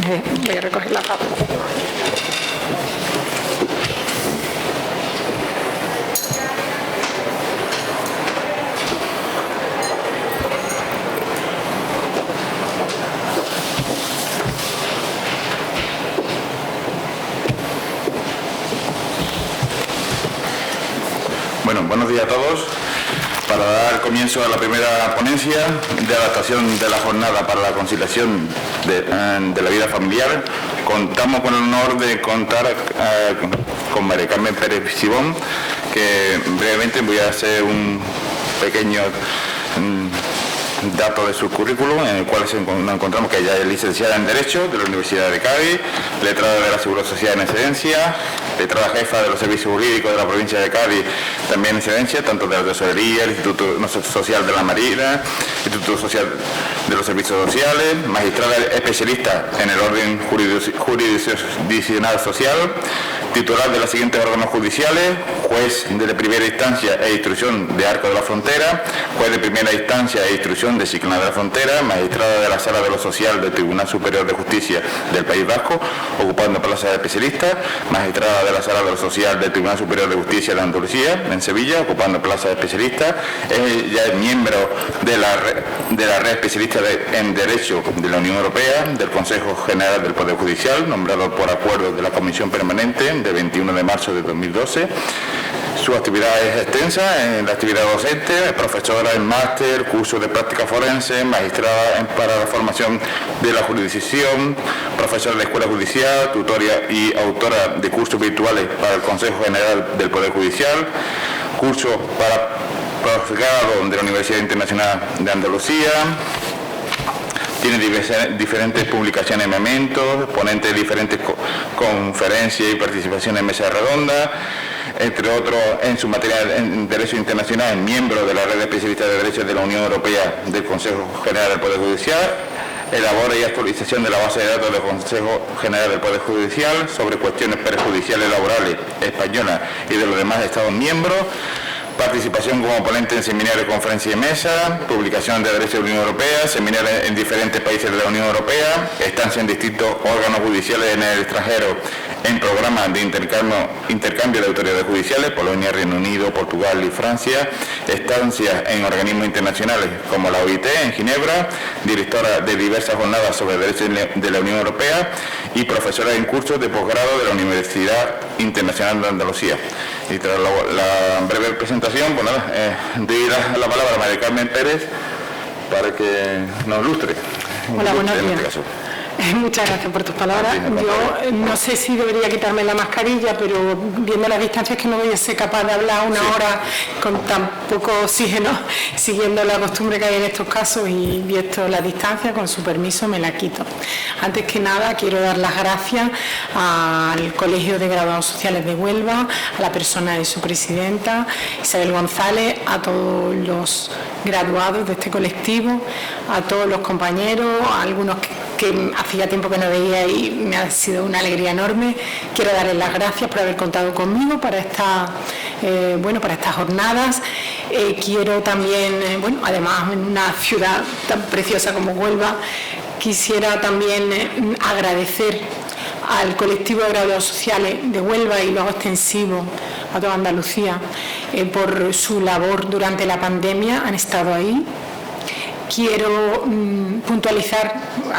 Voy a recoger la papa. Bueno, buenos días a todos. Para dar comienzo a la primera ponencia de adaptación de la jornada para la conciliación de la vida familiar, contamos con el honor de contar con María Carmen Pérez Sibón, que brevemente voy a hacer un pequeño dato de su currículum, en el cual nos encontramos que ella es licenciada en Derecho de la Universidad de Cádiz, letrada de la Seguridad Social en excedencia, letrada jefa de los servicios jurídicos de la provincia de Cádiz, también en excedencia, tanto de la Tesorería, el Instituto Social de la Marina, Instituto Social de los Servicios Sociales, magistrada especialista en el orden jurisdiccional social, titular de los siguientes órganos judiciales: juez de primera instancia e instrucción de Arco de la Frontera, juez de primera instancia e instrucción de Chiclana de la Frontera, magistrada de la Sala de lo Social del Tribunal Superior de Justicia del País Vasco, ocupando plaza de especialista, magistrada de la Sala de lo Social del Tribunal Superior de Justicia de Andalucía, en Sevilla, ocupando plaza de especialista. Ella es miembro de la red especialista en Derecho de la Unión Europea, del Consejo General del Poder Judicial, nombrado por acuerdo de la Comisión Permanente de 21 de marzo de 2012. Su actividad es extensa en la actividad docente, es profesora en máster, curso de práctica forense, magistrada para la formación de la jurisdicción, profesora de la Escuela Judicial, tutora y autora de cursos virtuales para el Consejo General del Poder Judicial, curso para posgrado de la Universidad Internacional de Andalucía. Tiene diferentes publicaciones en mementos, ponente de diferentes conferencias y participación en mesas redondas. Entre otros, en su materia en Derecho Internacional, es miembro de la Red de Especialistas de Derecho de la Unión Europea del Consejo General del Poder Judicial. Elabora y actualización de la base de datos del Consejo General del Poder Judicial sobre cuestiones perjudiciales laborales españolas y de los demás Estados miembros. Participación como ponente en seminarios, conferencias y mesas, publicación de Derecho de la Unión Europea, seminarios en diferentes países de la Unión Europea, estancia en distintos órganos judiciales en el extranjero, en programas de intercambio de autoridades judiciales, Polonia, Reino Unido, Portugal y Francia, estancias en organismos internacionales como la OIT en Ginebra, directora de diversas jornadas sobre Derecho de la Unión Europea y profesora en cursos de posgrado de la Universidad Internacional de Andalucía. Y tras la breve presentación, pues nada, doy la palabra a María Carmen Pérez para que nos ilustre. Hola, buenos días. Muchas gracias por tus palabras. Yo no sé si debería quitarme la mascarilla, pero viendo las distancias que no voy a ser capaz de hablar una hora con tan poco oxígeno, siguiendo la costumbre que hay en estos casos y visto la distancia, con su permiso me la quito. Antes que nada quiero dar las gracias al Colegio de Graduados Sociales de Huelva, a la persona de su presidenta, Isabel González, a todos los graduados de este colectivo, a todos los compañeros, a algunos que hacía tiempo que no veía y me ha sido una alegría enorme. Quiero darles las gracias por haber contado conmigo para para estas jornadas. Quiero también, además en una ciudad tan preciosa como Huelva, quisiera también agradecer al colectivo de graduados sociales de Huelva y luego extensivo a toda Andalucía por su labor durante la pandemia. Han estado ahí. Quiero puntualizar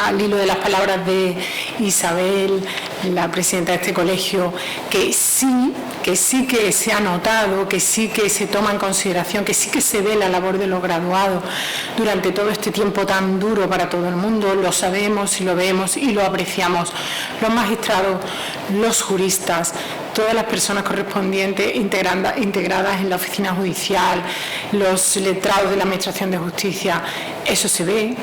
al hilo de las palabras de Isabel, la presidenta de este colegio, que sí que se ha notado, que sí que se toma en consideración, que sí que se ve la labor de los graduados durante todo este tiempo tan duro para todo el mundo. Lo sabemos y lo vemos y lo apreciamos. Los magistrados, los juristas, todas las personas correspondientes integradas en la oficina judicial, los letrados de la Administración de Justicia, eso se ve.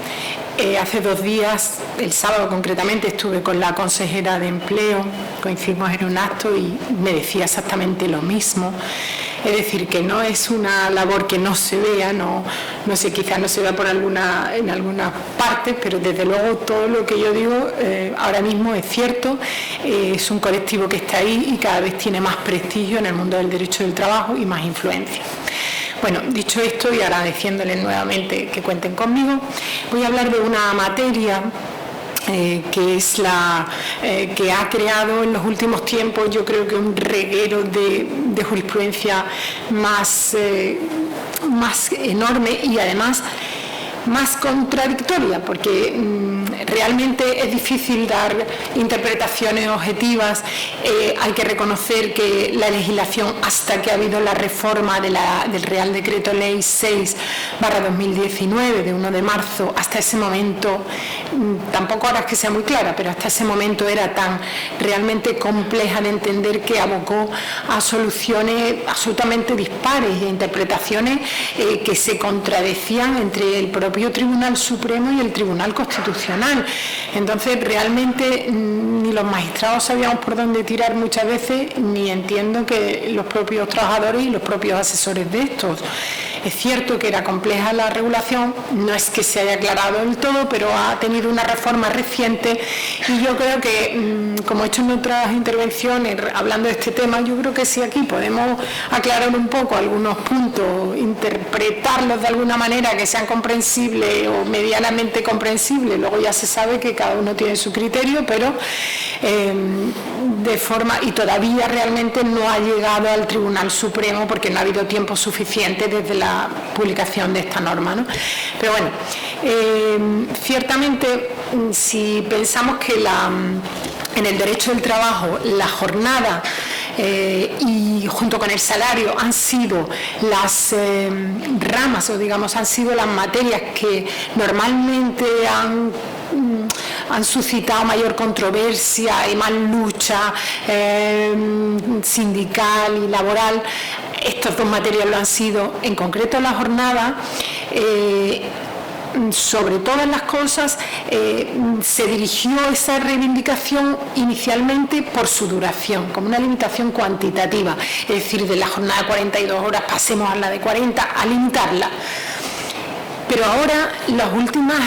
Hace 2 días, el sábado concretamente, estuve con la consejera de Empleo, coincidimos en un acto y me decía exactamente lo mismo. Es decir, que no es una labor que no se vea, no sé, quizás no se vea en algunas partes, pero desde luego todo lo que yo digo ahora mismo es cierto. Es un colectivo que está ahí y cada vez tiene más prestigio en el mundo del derecho del trabajo y más influencia. Bueno, dicho esto y agradeciéndoles nuevamente que cuenten conmigo, voy a hablar de una materia que es que ha creado en los últimos tiempos, yo creo que un reguero de jurisprudencia más enorme y además más contradictoria, porque realmente es difícil dar interpretaciones objetivas. Hay que reconocer que la legislación, hasta que ha habido la reforma del Real Decreto Ley 6/2019 de 1 de marzo, hasta ese momento, tampoco ahora es que sea muy clara, pero hasta ese momento era tan realmente compleja de entender, que abocó a soluciones absolutamente dispares e interpretaciones que se contradecían entre el propio Tribunal Supremo y el Tribunal Constitucional. Entonces, realmente ni los magistrados sabíamos por dónde tirar muchas veces, ni entiendo que los propios trabajadores y los propios asesores de estos. Es cierto que era compleja la regulación, no es que se haya aclarado del todo, pero ha tenido una reforma reciente, y yo creo que, como he hecho en otras intervenciones hablando de este tema, yo creo que sí, aquí podemos aclarar un poco algunos puntos, interpretarlos de alguna manera que sean comprensibles o medianamente comprensibles. Luego ya se sabe que cada uno tiene su criterio, pero de forma, y todavía realmente no ha llegado al Tribunal Supremo porque no ha habido tiempo suficiente desde la publicación de esta norma, ¿no? Pero bueno, ciertamente, si pensamos que en el derecho del trabajo la jornada y junto con el salario han sido las ramas, o digamos, han sido las materias que normalmente han suscitado mayor controversia y más lucha sindical y laboral. Estas dos materias lo han sido. En concreto, la jornada, sobre todas las cosas, se dirigió esa reivindicación inicialmente por su duración, como una limitación cuantitativa, es decir, de la jornada de 42 horas pasemos a la de 40, a limitarla. Pero ahora las últimas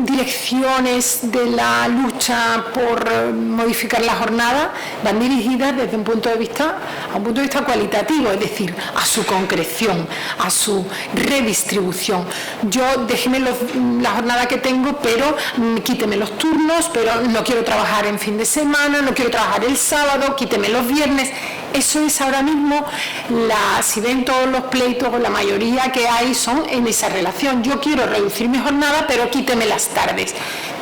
direcciones de la lucha por modificar la jornada van dirigidas desde un punto de vista cualitativo, es decir, a su concreción, a su redistribución. Déjeme la jornada que tengo, pero quíteme los turnos, pero no quiero trabajar en fin de semana, no quiero trabajar el sábado, quíteme los viernes. Eso es ahora mismo, si ven todos los pleitos, o la mayoría que hay, son en esa relación. Yo quiero reducir mi jornada, pero quíteme las tardes.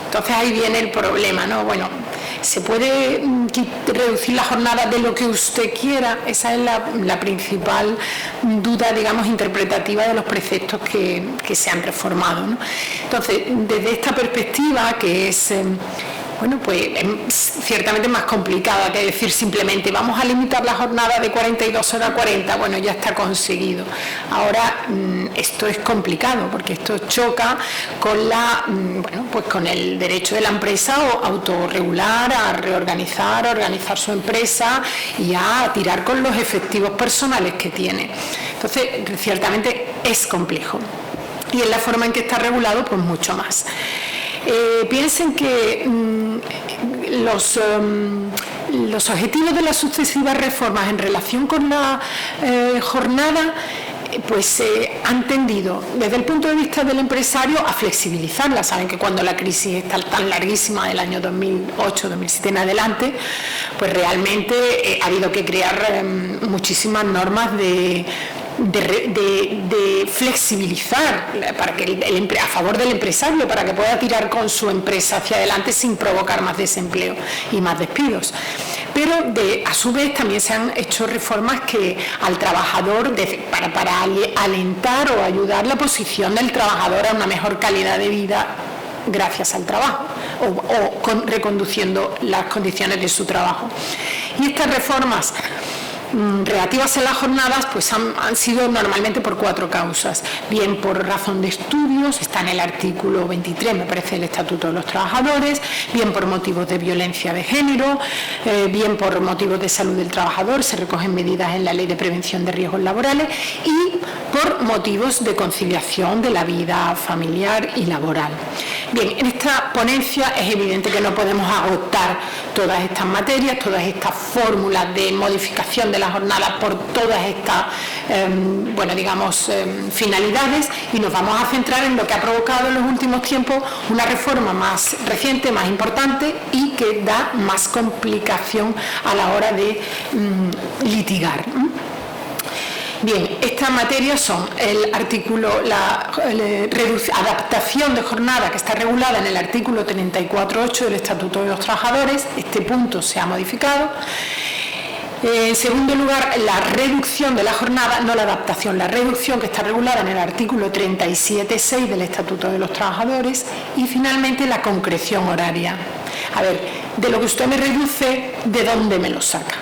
Entonces ahí viene el problema, ¿no? Bueno, se puede reducir la jornada de lo que usted quiera. Esa es la principal duda, digamos, interpretativa de los preceptos que se han reformado, ¿no? Entonces, desde esta perspectiva, que es bueno, pues ciertamente más complicada que decir simplemente vamos a limitar la jornada de 42 horas a 40, bueno, ya está conseguido. Ahora esto es complicado porque esto choca con con el derecho de la empresa a autorregular, a reorganizar, a organizar su empresa y a tirar con los efectivos personales que tiene. Entonces, ciertamente es complejo. Y en la forma en que está regulado, pues mucho más. Piensen que los objetivos de las sucesivas reformas en relación con la jornada pues han tendido desde el punto de vista del empresario a flexibilizarla. Saben que cuando la crisis está tan larguísima del año 2008, 2007 en adelante, pues realmente ha habido que crear muchísimas normas de flexibilizar para que a favor del empresario, para que pueda tirar con su empresa hacia adelante sin provocar más desempleo y más despidos. Pero a su vez también se han hecho reformas que al trabajador, para alentar o ayudar la posición del trabajador a una mejor calidad de vida gracias al trabajo o reconduciendo las condiciones de su trabajo. Y estas reformas relativas a las jornadas pues han sido normalmente por 4 causas, bien por razón de estudios, está en el artículo 23 me parece del Estatuto de los Trabajadores, bien por motivos de violencia de género, bien por motivos de salud del trabajador, se recogen medidas en la Ley de Prevención de Riesgos Laborales, y por motivos de conciliación de la vida familiar y laboral. Bien, en esta ponencia es evidente que no podemos agotar todas estas materias, todas estas fórmulas de modificación de la jornada por todas estas, finalidades, y nos vamos a centrar en lo que ha provocado en los últimos tiempos una reforma más reciente, más importante y que da más complicación a la hora de litigar. Bien, estas materias son el artículo, la adaptación de jornada, que está regulada en el artículo 34.8 del Estatuto de los Trabajadores. Este punto se ha modificado. En segundo lugar, la reducción de la jornada, no la adaptación, la reducción, que está regulada en el artículo 37.6 del Estatuto de los Trabajadores. Y finalmente, la concreción horaria. A ver, de lo que usted me reduce, ¿de dónde me lo saca?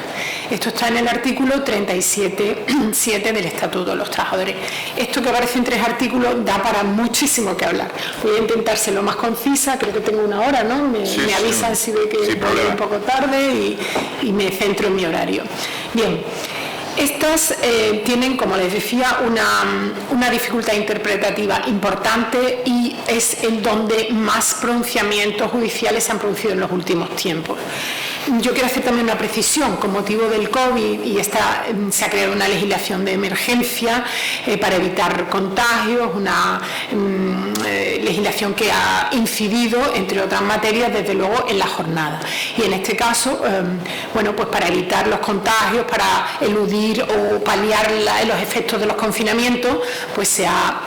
Esto está en el artículo 37.7 del Estatuto de los Trabajadores. Esto, que aparece en 3 artículos, da para muchísimo que hablar. Voy a intentar ser lo más concisa, creo que tengo una hora, ¿no? Me avisan si ve que voy un poco tarde y me centro en mi horario. Bien. Estas tienen, como les decía, una dificultad interpretativa importante y es en donde más pronunciamientos judiciales se han producido en los últimos tiempos. Yo quiero hacer también una precisión. Con motivo del COVID se ha creado una legislación de emergencia para evitar contagios, una legislación que ha incidido, entre otras materias, desde luego en la jornada. Y en este caso, pues para evitar los contagios, para eludir o paliar los efectos de los confinamientos, pues se ha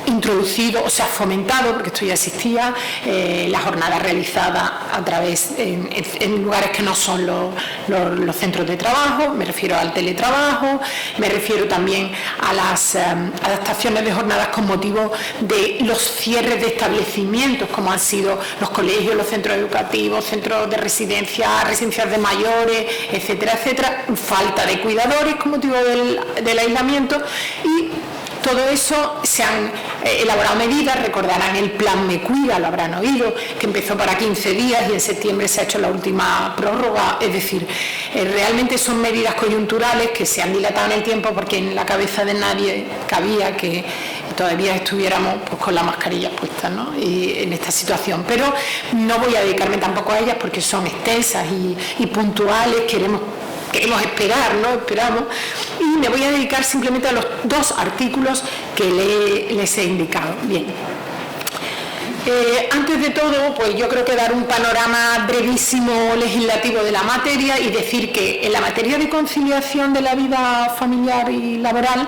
introducido o se ha fomentado, porque esto ya existía, la jornada realizada a través en lugares que no son los centros de trabajo. Me refiero al teletrabajo, me refiero también a las adaptaciones de jornadas con motivo de los cierres de establecimientos, como han sido los colegios, los centros educativos, centros de residencias de mayores, etcétera, etcétera, falta de cuidadores con motivo del aislamiento. Y todo eso se han elaborado medidas. Recordarán el plan Me Cuida, lo habrán oído, que empezó para 15 días y en septiembre se ha hecho la última prórroga. Es decir, realmente son medidas coyunturales que se han dilatado en el tiempo, porque en la cabeza de nadie cabía que todavía estuviéramos pues con la mascarilla puesta, ¿no? Y en esta situación. Pero no voy a dedicarme tampoco a ellas porque son extensas y puntuales. Queremos esperar, ¿no? Esperamos. Y me voy a dedicar simplemente a los 2 artículos que les he indicado. Bien. Antes de todo, pues yo creo que dar un panorama brevísimo legislativo de la materia y decir que en la materia de conciliación de la vida familiar y laboral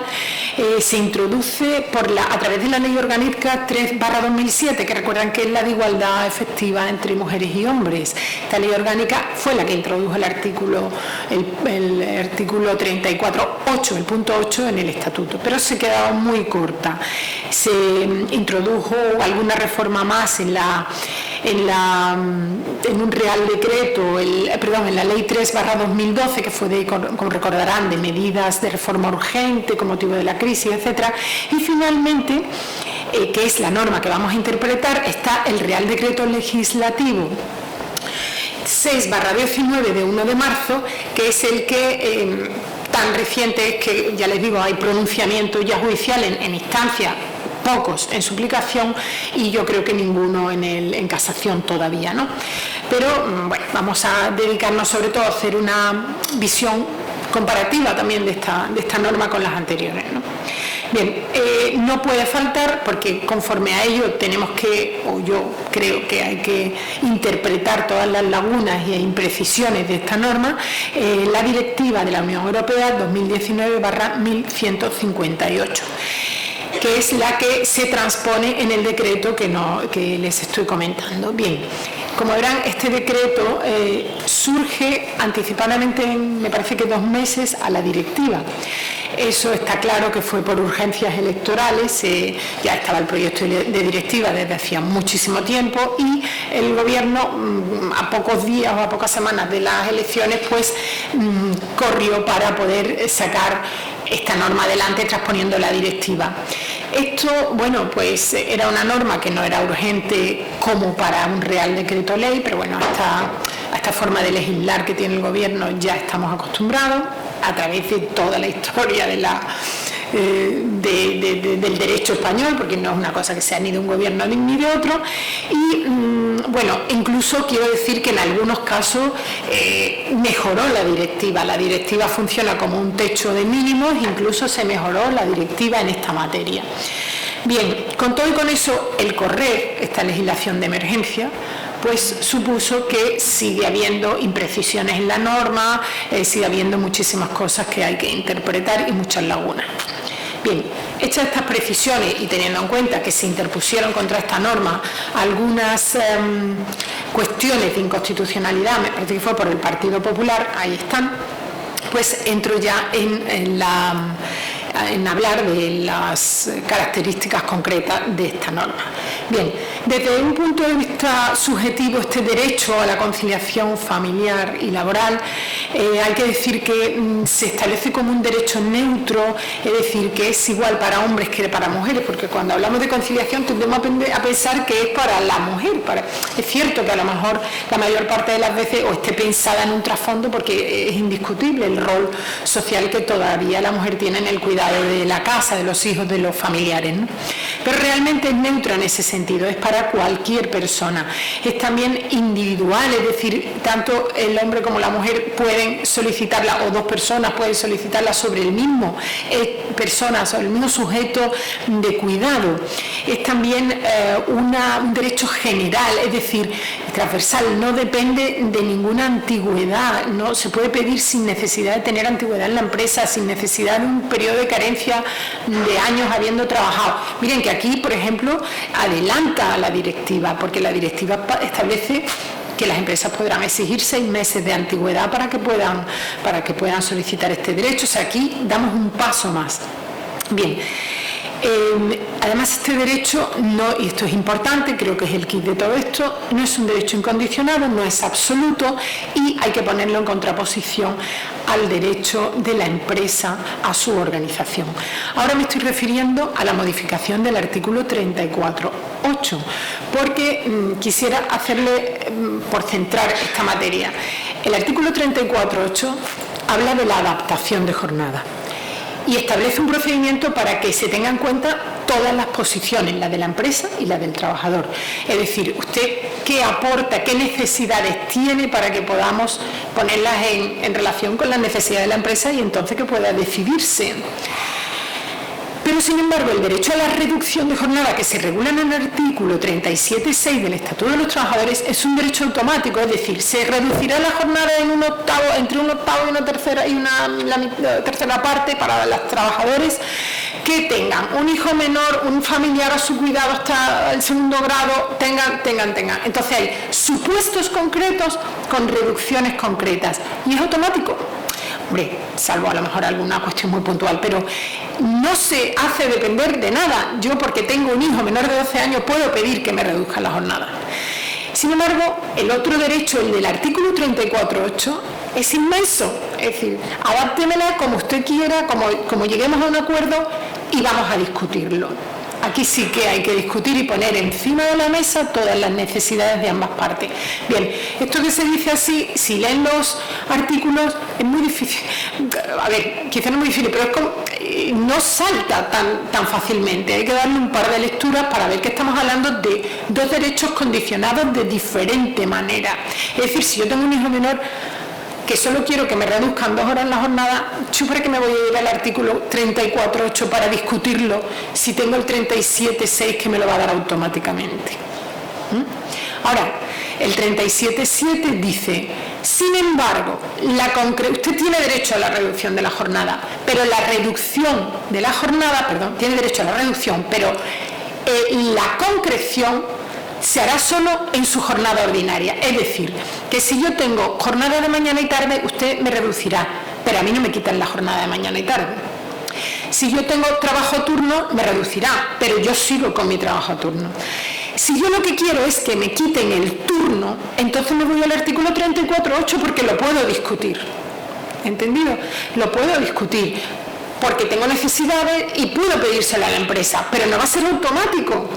se introduce a través de la Ley Orgánica 3/2007, que recuerdan que es la de igualdad efectiva entre mujeres y hombres. Esta Ley Orgánica fue la que introdujo el artículo 34.8, el punto 8 en el Estatuto, pero se quedaba muy corta. Se introdujo alguna reforma más en un Real Decreto, en la Ley 3/2012, que fue como recordarán, de medidas de reforma urgente con motivo de la crisis, etcétera. Y finalmente, que es la norma que vamos a interpretar, está el Real Decreto Legislativo 6/19 de 1 de marzo, que es el que tan reciente es que, ya les digo, hay pronunciamiento ya judicial en instancia, pocos en suplicación y yo creo que ninguno en casación todavía, ¿no? Pero bueno, vamos a dedicarnos sobre todo a hacer una visión comparativa también de esta norma con las anteriores, ¿no? Bien, no puede faltar, porque conforme a ello yo creo que hay que interpretar todas las lagunas e imprecisiones de esta norma, la Directiva de la Unión Europea 2019/1158. Que es la que se transpone en el decreto que les estoy comentando. Bien, como verán, este decreto surge anticipadamente, me parece que 2 meses a la directiva. Eso está claro que fue por urgencias electorales, ya estaba el proyecto de directiva desde hacía muchísimo tiempo y el gobierno, a pocos días o a pocas semanas de las elecciones, pues corrió para poder sacar esta norma adelante transponiendo la directiva. Esto, bueno, pues era una norma que no era urgente como para un Real Decreto Ley, pero bueno, a esta forma de legislar que tiene el gobierno ya estamos acostumbrados a través de toda la historia de del derecho español, porque no es una cosa que sea ni de un gobierno ni de otro, y bueno, incluso quiero decir que en algunos casos mejoró la directiva funciona como un techo de mínimos, incluso se mejoró la directiva en esta materia. Bien, con todo y con eso, el correr esta legislación de emergencia pues supuso que sigue habiendo imprecisiones en la norma, sigue habiendo muchísimas cosas que hay que interpretar y muchas lagunas. Bien, hechas estas precisiones y teniendo en cuenta que se interpusieron contra esta norma algunas cuestiones de inconstitucionalidad, me parece que fue por el Partido Popular, ahí están, pues entro ya en hablar de las características concretas de esta norma. Bien, desde un punto de vista subjetivo, este derecho a la conciliación familiar y laboral, hay que decir que se establece como un derecho neutro, es decir, que es igual para hombres que para mujeres, porque cuando hablamos de conciliación tendemos a pensar que es para la mujer. Es cierto que a lo mejor la mayor parte de las veces o esté pensada en un trasfondo, porque es indiscutible el rol social que todavía la mujer tiene en el cuidado de la casa, de los hijos, de los familiares, ¿no? Pero realmente es neutra en ese sentido, es para cualquier persona, es también individual, es decir, tanto el hombre como la mujer pueden solicitarla, o dos personas pueden solicitarla sobre el mismo persona, sobre el mismo sujeto de cuidado. Es también un derecho general, es decir, transversal, no depende de ninguna antigüedad, no se puede pedir sin necesidad de tener antigüedad en la empresa, sin necesidad de un periodo de carencia de años habiendo trabajado. Miren que aquí, por ejemplo, adelanta la directiva, porque la directiva establece que las empresas podrán exigir 6 meses de antigüedad para que puedan solicitar este derecho. O sea, aquí damos un paso más. Bien. Además, este derecho, no, y esto es importante, creo que es el kit de todo esto, no es un derecho incondicionado, no es absoluto y hay que ponerlo en contraposición al derecho de la empresa a su organización. Ahora me estoy refiriendo a la modificación del artículo 34.8, porque quisiera hacerle, por centrar esta materia, el artículo 34.8 habla de la adaptación de jornada y establece un procedimiento para que se tengan en cuenta todas las posiciones, la de la empresa y la del trabajador. Es decir, usted qué aporta, qué necesidades tiene para que podamos ponerlas en relación con las necesidades de la empresa y entonces que pueda decidirse. Pero, sin embargo, el derecho a la reducción de jornada que se regula en el artículo 37.6 del Estatuto de los Trabajadores es un derecho automático, es decir, se reducirá la jornada en entre un octavo y una tercera tercera parte para los trabajadores que tengan un hijo menor, un familiar a su cuidado hasta el segundo grado, tengan. Entonces hay supuestos concretos con reducciones concretas y es automático. Hombre, salvo a lo mejor alguna cuestión muy puntual, pero no se hace depender de nada. Yo, porque tengo un hijo menor de 12 años, puedo pedir que me reduzcan la jornada. Sin embargo, el otro derecho, el del artículo 34.8, es inmenso. Es decir, adáptemela como usted quiera, como lleguemos a un acuerdo y vamos a discutirlo. Aquí sí que hay que discutir y poner encima de la mesa todas las necesidades de ambas partes. Bien, esto que se dice así, si leen los artículos, es muy difícil. A ver, quizás no es muy difícil, pero es como, no salta tan fácilmente. Hay que darle un par de lecturas para ver que estamos hablando de dos derechos condicionados de diferente manera. Es decir, si yo tengo un hijo menor que solo quiero que me reduzcan 2 horas la jornada, ¿yo para qué me voy a ir al artículo 34.8 para discutirlo si tengo el 37.6 que me lo va a dar automáticamente? Ahora, el 37.7 dice, sin embargo, usted tiene derecho a la reducción de la jornada, pero la reducción de la jornada, tiene derecho a la reducción, pero la concreción se hará solo en su jornada ordinaria. Es decir, que si yo tengo jornada de mañana y tarde, usted me reducirá, pero a mí no me quitan la jornada de mañana y tarde. Si yo tengo trabajo turno, me reducirá, pero yo sigo con mi trabajo turno. Si yo lo que quiero es que me quiten el turno, entonces me voy al artículo 34.8 porque lo puedo discutir. ¿Entendido? Lo puedo discutir porque tengo necesidades y puedo pedírsela a la empresa, pero no va a ser automático.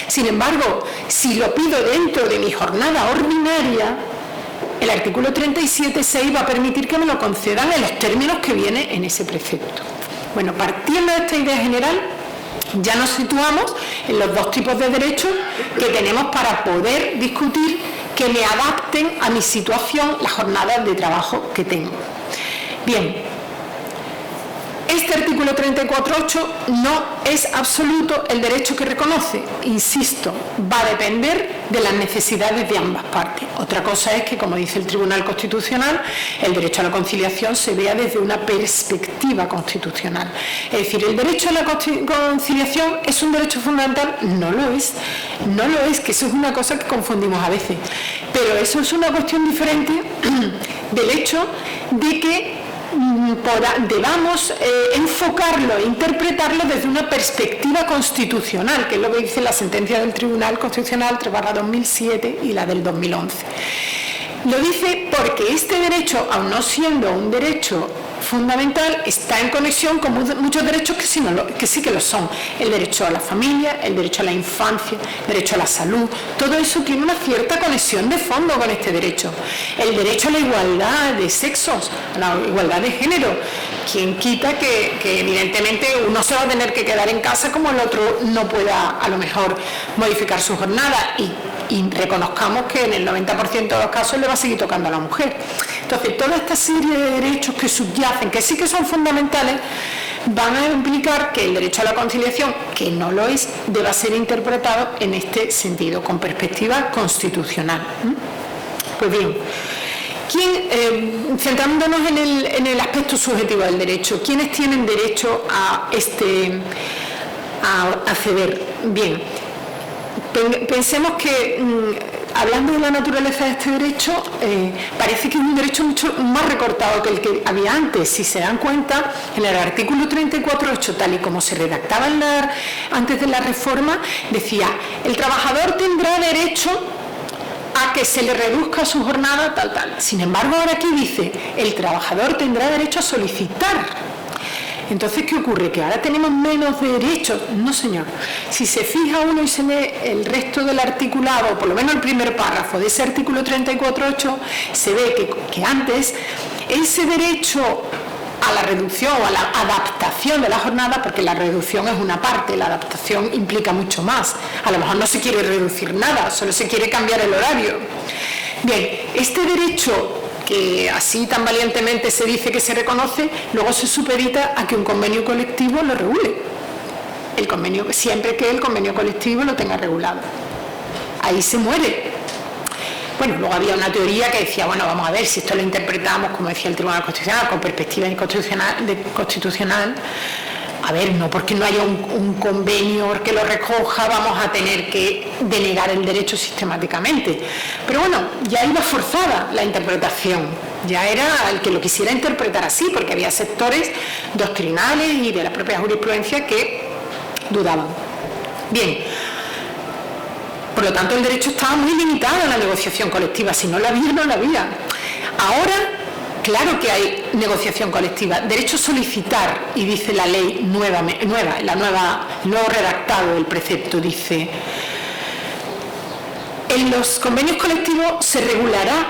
Sin embargo, si lo pido dentro de mi jornada ordinaria, el artículo 37.6 va a permitir que me lo concedan en los términos que viene en ese precepto. Bueno, partiendo de esta idea general, ya nos situamos en los dos tipos de derechos que tenemos para poder discutir que me adapten a mi situación las jornadas de trabajo que tengo. Bien, este artículo 34.8 no es absoluto el derecho que reconoce, insisto, va a depender de las necesidades de ambas partes. Otra cosa es que, como dice el Tribunal Constitucional, el derecho a la conciliación se vea desde una perspectiva constitucional. Es decir, ¿el derecho a la conciliación es un derecho fundamental? No lo es, que eso es una cosa que confundimos a veces. Pero eso es una cuestión diferente del hecho de que debamos enfocarlo e interpretarlo desde una perspectiva constitucional, que es lo que dice la sentencia del Tribunal Constitucional 3/2007 y la del 2011. Lo dice porque este derecho, aun no siendo un derecho fundamental, está en conexión con muchos derechos que sí que lo son. El derecho a la familia, el derecho a la infancia, el derecho a la salud, todo eso tiene una cierta conexión de fondo con este derecho. El derecho a la igualdad de sexos, a la igualdad de género. ¿Quién quita que evidentemente uno se va a tener que quedar en casa como el otro no pueda a lo mejor modificar su jornada y reconozcamos que en el 90% de los casos le va a seguir tocando a la mujer? Entonces, toda esta serie de derechos que subyacen, que sí que son fundamentales, van a implicar que el derecho a la conciliación, que no lo es, deba ser interpretado en este sentido, con perspectiva constitucional. Pues bien, centrándonos en el aspecto subjetivo del derecho, ¿quiénes tienen derecho a acceder? Bien, pensemos que, hablando de la naturaleza de este derecho, parece que es un derecho mucho más recortado que el que había antes. Si se dan cuenta, en el artículo 34.8, tal y como se redactaba antes de la reforma, decía: el trabajador tendrá derecho a que se le reduzca su jornada, tal. Sin embargo, ahora aquí dice: el trabajador tendrá derecho a solicitar. Entonces, ¿qué ocurre? ¿Que ahora tenemos menos derechos? No, señor. Si se fija uno y se lee el resto del articulado, por lo menos el primer párrafo de ese artículo 34.8, se ve que antes ese derecho a la reducción o a la adaptación de la jornada, porque la reducción es una parte, la adaptación implica mucho más. A lo mejor no se quiere reducir nada, solo se quiere cambiar el horario. Bien, este derecho que así tan valientemente se dice que se reconoce, luego se supedita a que un convenio colectivo lo regule. El convenio, siempre que el convenio colectivo lo tenga regulado. Ahí se muere. Bueno, luego había una teoría que decía, bueno, vamos a ver si esto lo interpretamos, como decía el Tribunal Constitucional, con perspectiva constitucional. A ver, no porque no haya un convenio que lo recoja, vamos a tener que denegar el derecho sistemáticamente. Pero bueno, ya iba forzada la interpretación, ya era el que lo quisiera interpretar así, porque había sectores doctrinales y de la propia jurisprudencia que dudaban. Bien, por lo tanto el derecho estaba muy limitado a la negociación colectiva, si no la había, no la había. Ahora, claro que hay negociación colectiva, derecho a solicitar, y dice la ley el nuevo redactado del precepto, dice: en los convenios colectivos se regulará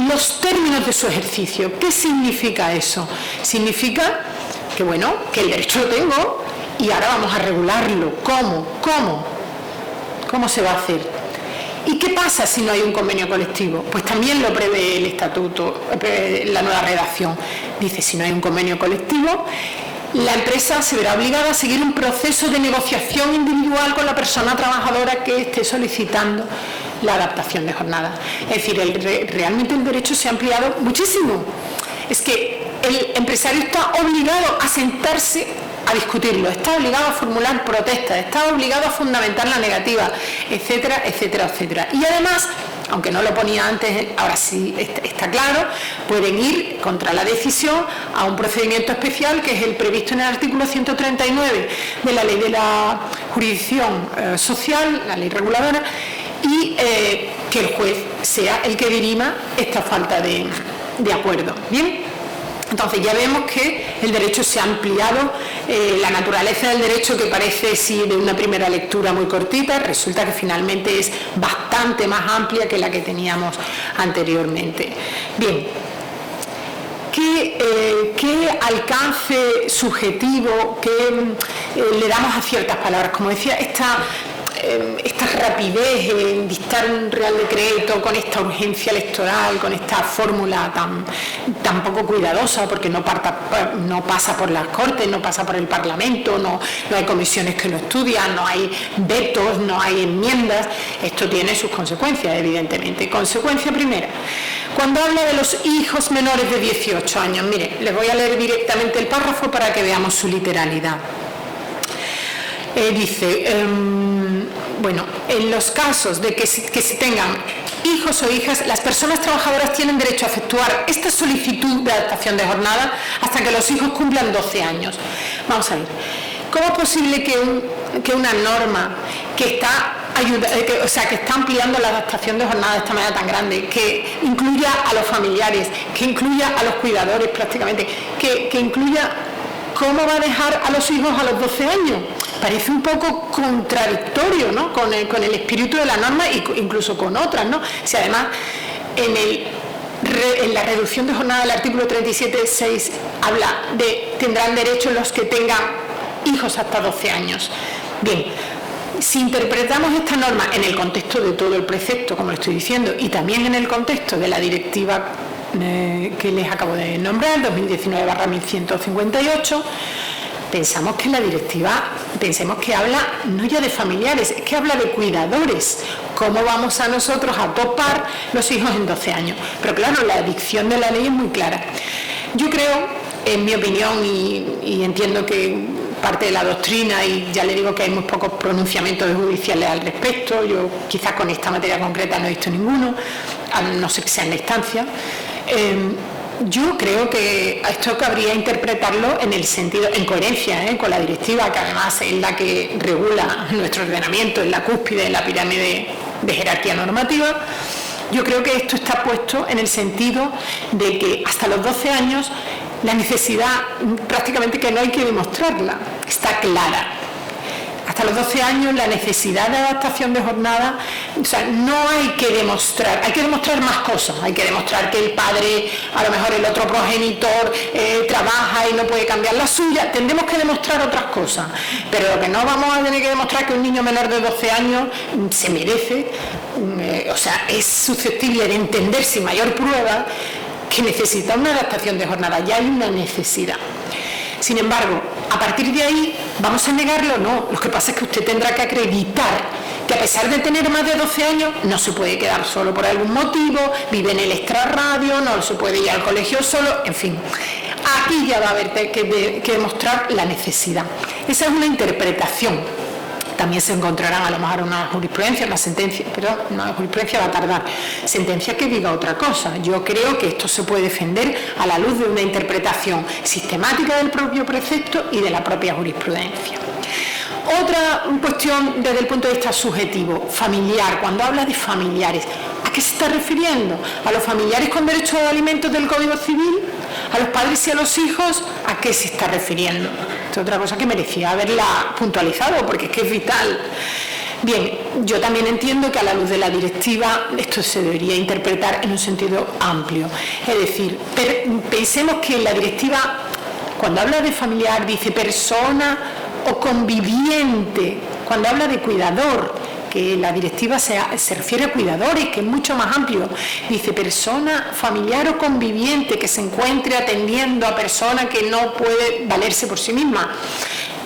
los términos de su ejercicio. ¿Qué significa eso? Significa que, bueno, que el derecho lo tengo y ahora vamos a regularlo. ¿Cómo se va a hacer? ¿Y qué pasa si no hay un convenio colectivo? Pues también lo prevé el estatuto, la nueva redacción. Dice: si no hay un convenio colectivo, la empresa se verá obligada a seguir un proceso de negociación individual con la persona trabajadora que esté solicitando la adaptación de jornada. Es decir, realmente el derecho se ha ampliado muchísimo. Es que el empresario está obligado a sentarse a discutirlo, está obligado a formular protestas, está obligado a fundamentar la negativa, etcétera, etcétera, etcétera. Y además, aunque no lo ponía antes, ahora sí está claro, pueden ir contra la decisión a un procedimiento especial que es el previsto en el artículo 139 de la ley de la jurisdicción social, la ley reguladora, y que el juez sea el que dirima esta falta de acuerdo. Bien. Entonces ya vemos que el derecho se ha ampliado, la naturaleza del derecho, que parece sí de una primera lectura muy cortita, resulta que finalmente es bastante más amplia que la que teníamos anteriormente. Bien, ¿qué qué alcance subjetivo le damos a ciertas palabras. Como decía, esta rapidez en dictar un real decreto con esta urgencia electoral, con esta fórmula tan poco cuidadosa, porque no pasa por las Cortes, no pasa por el Parlamento, no hay comisiones que lo estudian, no hay vetos, no hay enmiendas. Esto tiene sus consecuencias, evidentemente. Consecuencia primera, cuando habla de los hijos menores de 18 años, mire, les voy a leer directamente el párrafo para que veamos su literalidad. Dice, bueno, en los casos de que se tengan hijos o hijas, las personas trabajadoras tienen derecho a efectuar esta solicitud de adaptación de jornada hasta que los hijos cumplan 12 años. Vamos a ver, ¿cómo es posible que una norma que está que está ampliando la adaptación de jornada de esta manera tan grande, que incluya a los familiares, que incluya a los cuidadores prácticamente, que incluya cómo va a dejar a los hijos a los 12 años? Parece un poco contradictorio, ¿no?, con el espíritu de la norma e incluso con otras, ¿no? Si además en la reducción de jornada del artículo 37.6 habla de tendrán derecho los que tengan hijos hasta 12 años. Bien, si interpretamos esta norma en el contexto de todo el precepto, como le estoy diciendo, y también en el contexto de la directiva que les acabo de nombrar, 2019/1158, pensamos que la directiva, habla no ya de familiares, es que habla de cuidadores. ¿Cómo vamos a nosotros a topar los hijos en 12 años? Pero claro, la dicción de la ley es muy clara. Yo creo, en mi opinión, y entiendo que parte de la doctrina, y ya le digo que hay muy pocos pronunciamientos judiciales al respecto, yo quizás con esta materia concreta no he visto ninguno, no sé que sea en la instancia. Yo creo que esto cabría interpretarlo en el sentido, en coherencia con la directiva, que además es la que regula nuestro ordenamiento, es la cúspide de la pirámide de jerarquía normativa. Yo creo que esto está puesto en el sentido de que hasta los 12 años la necesidad prácticamente que no hay que demostrarla, está clara. Hasta los 12 años la necesidad de adaptación de jornada, o sea, no hay que demostrar, hay que demostrar más cosas, hay que demostrar que el padre, a lo mejor el otro progenitor, trabaja y no puede cambiar la suya, tendremos que demostrar otras cosas, pero lo que no vamos a tener que demostrar es que un niño menor de 12 años se merece, o sea, es susceptible de entender sin mayor prueba que necesita una adaptación de jornada, ya hay una necesidad. Sin embargo, a partir de ahí, ¿vamos a negarlo? No. Lo que pasa es que usted tendrá que acreditar que a pesar de tener más de 12 años, no se puede quedar solo por algún motivo, vive en el extrarradio, no se puede ir al colegio solo, en fin. Aquí ya va a haber que demostrar la necesidad. Esa es una interpretación. También se encontrarán a lo mejor una jurisprudencia, una sentencia, pero una jurisprudencia va a tardar. Sentencia que diga otra cosa. Yo creo que esto se puede defender a la luz de una interpretación sistemática del propio precepto y de la propia jurisprudencia. Otra cuestión desde el punto de vista subjetivo, familiar. Cuando habla de familiares, ¿a qué se está refiriendo? ¿A los familiares con derecho a alimentos del Código Civil? ¿A los padres y a los hijos? ¿A qué se está refiriendo? Esta es otra cosa que merecía haberla puntualizado, porque es que es vital. Bien, yo también entiendo que a la luz de la directiva esto se debería interpretar en un sentido amplio. Es decir, pensemos que la directiva, cuando habla de familiar, dice persona o conviviente. Cuando habla de cuidador, que la directiva se refiere a cuidadores, que es mucho más amplio, dice persona familiar o conviviente que se encuentre atendiendo a persona que no puede valerse por sí misma.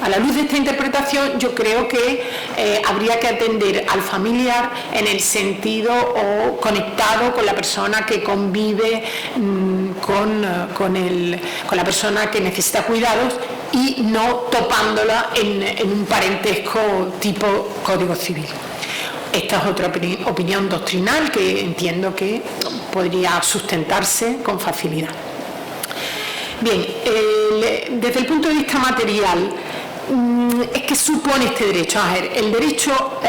A la luz de esta interpretación, yo creo que habría que atender al familiar en el sentido o conectado con la persona que convive con la persona que necesita cuidados y no topándola en un parentesco tipo Código Civil. Esta es otra opinión doctrinal que entiendo que podría sustentarse con facilidad. Bien, desde el punto de vista material, es que supone este derecho. A ver, el derecho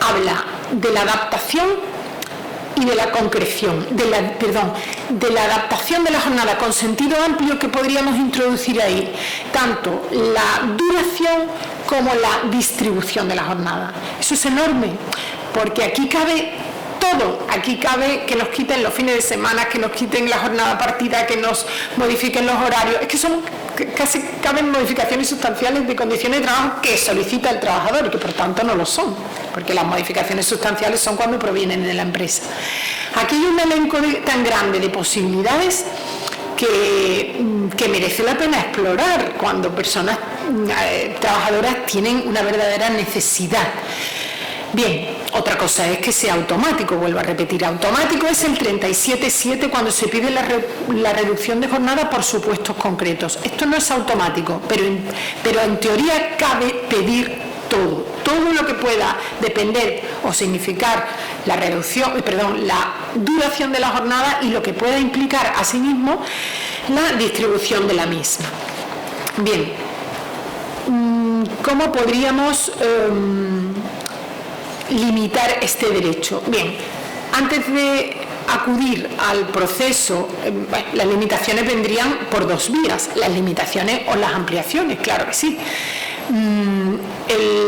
habla de la adaptación y de la concreción, de la adaptación de la jornada con sentido amplio que podríamos introducir ahí, tanto la duración como la distribución de la jornada. Eso es enorme, porque aquí cabe todo. Aquí cabe que nos quiten los fines de semana, que nos quiten la jornada partida, que nos modifiquen los horarios. Es que son casi caben modificaciones sustanciales de condiciones de trabajo que solicita el trabajador y que por tanto no lo son, porque las modificaciones sustanciales son cuando provienen de la empresa. Aquí hay un elenco tan grande de posibilidades que merece la pena explorar cuando personas trabajadoras tienen una verdadera necesidad. Bien, otra cosa es que sea automático, vuelvo a repetir, automático es el 37.7 cuando se pide la reducción de jornada por supuestos concretos. Esto no es automático, pero en teoría cabe pedir todo lo que pueda depender o significar la duración de la jornada y lo que pueda implicar asimismo la distribución de la misma. Bien, ¿cómo podríamos limitar este derecho? Bien, antes de acudir al proceso, las limitaciones vendrían por dos vías, las limitaciones o las ampliaciones, claro que sí.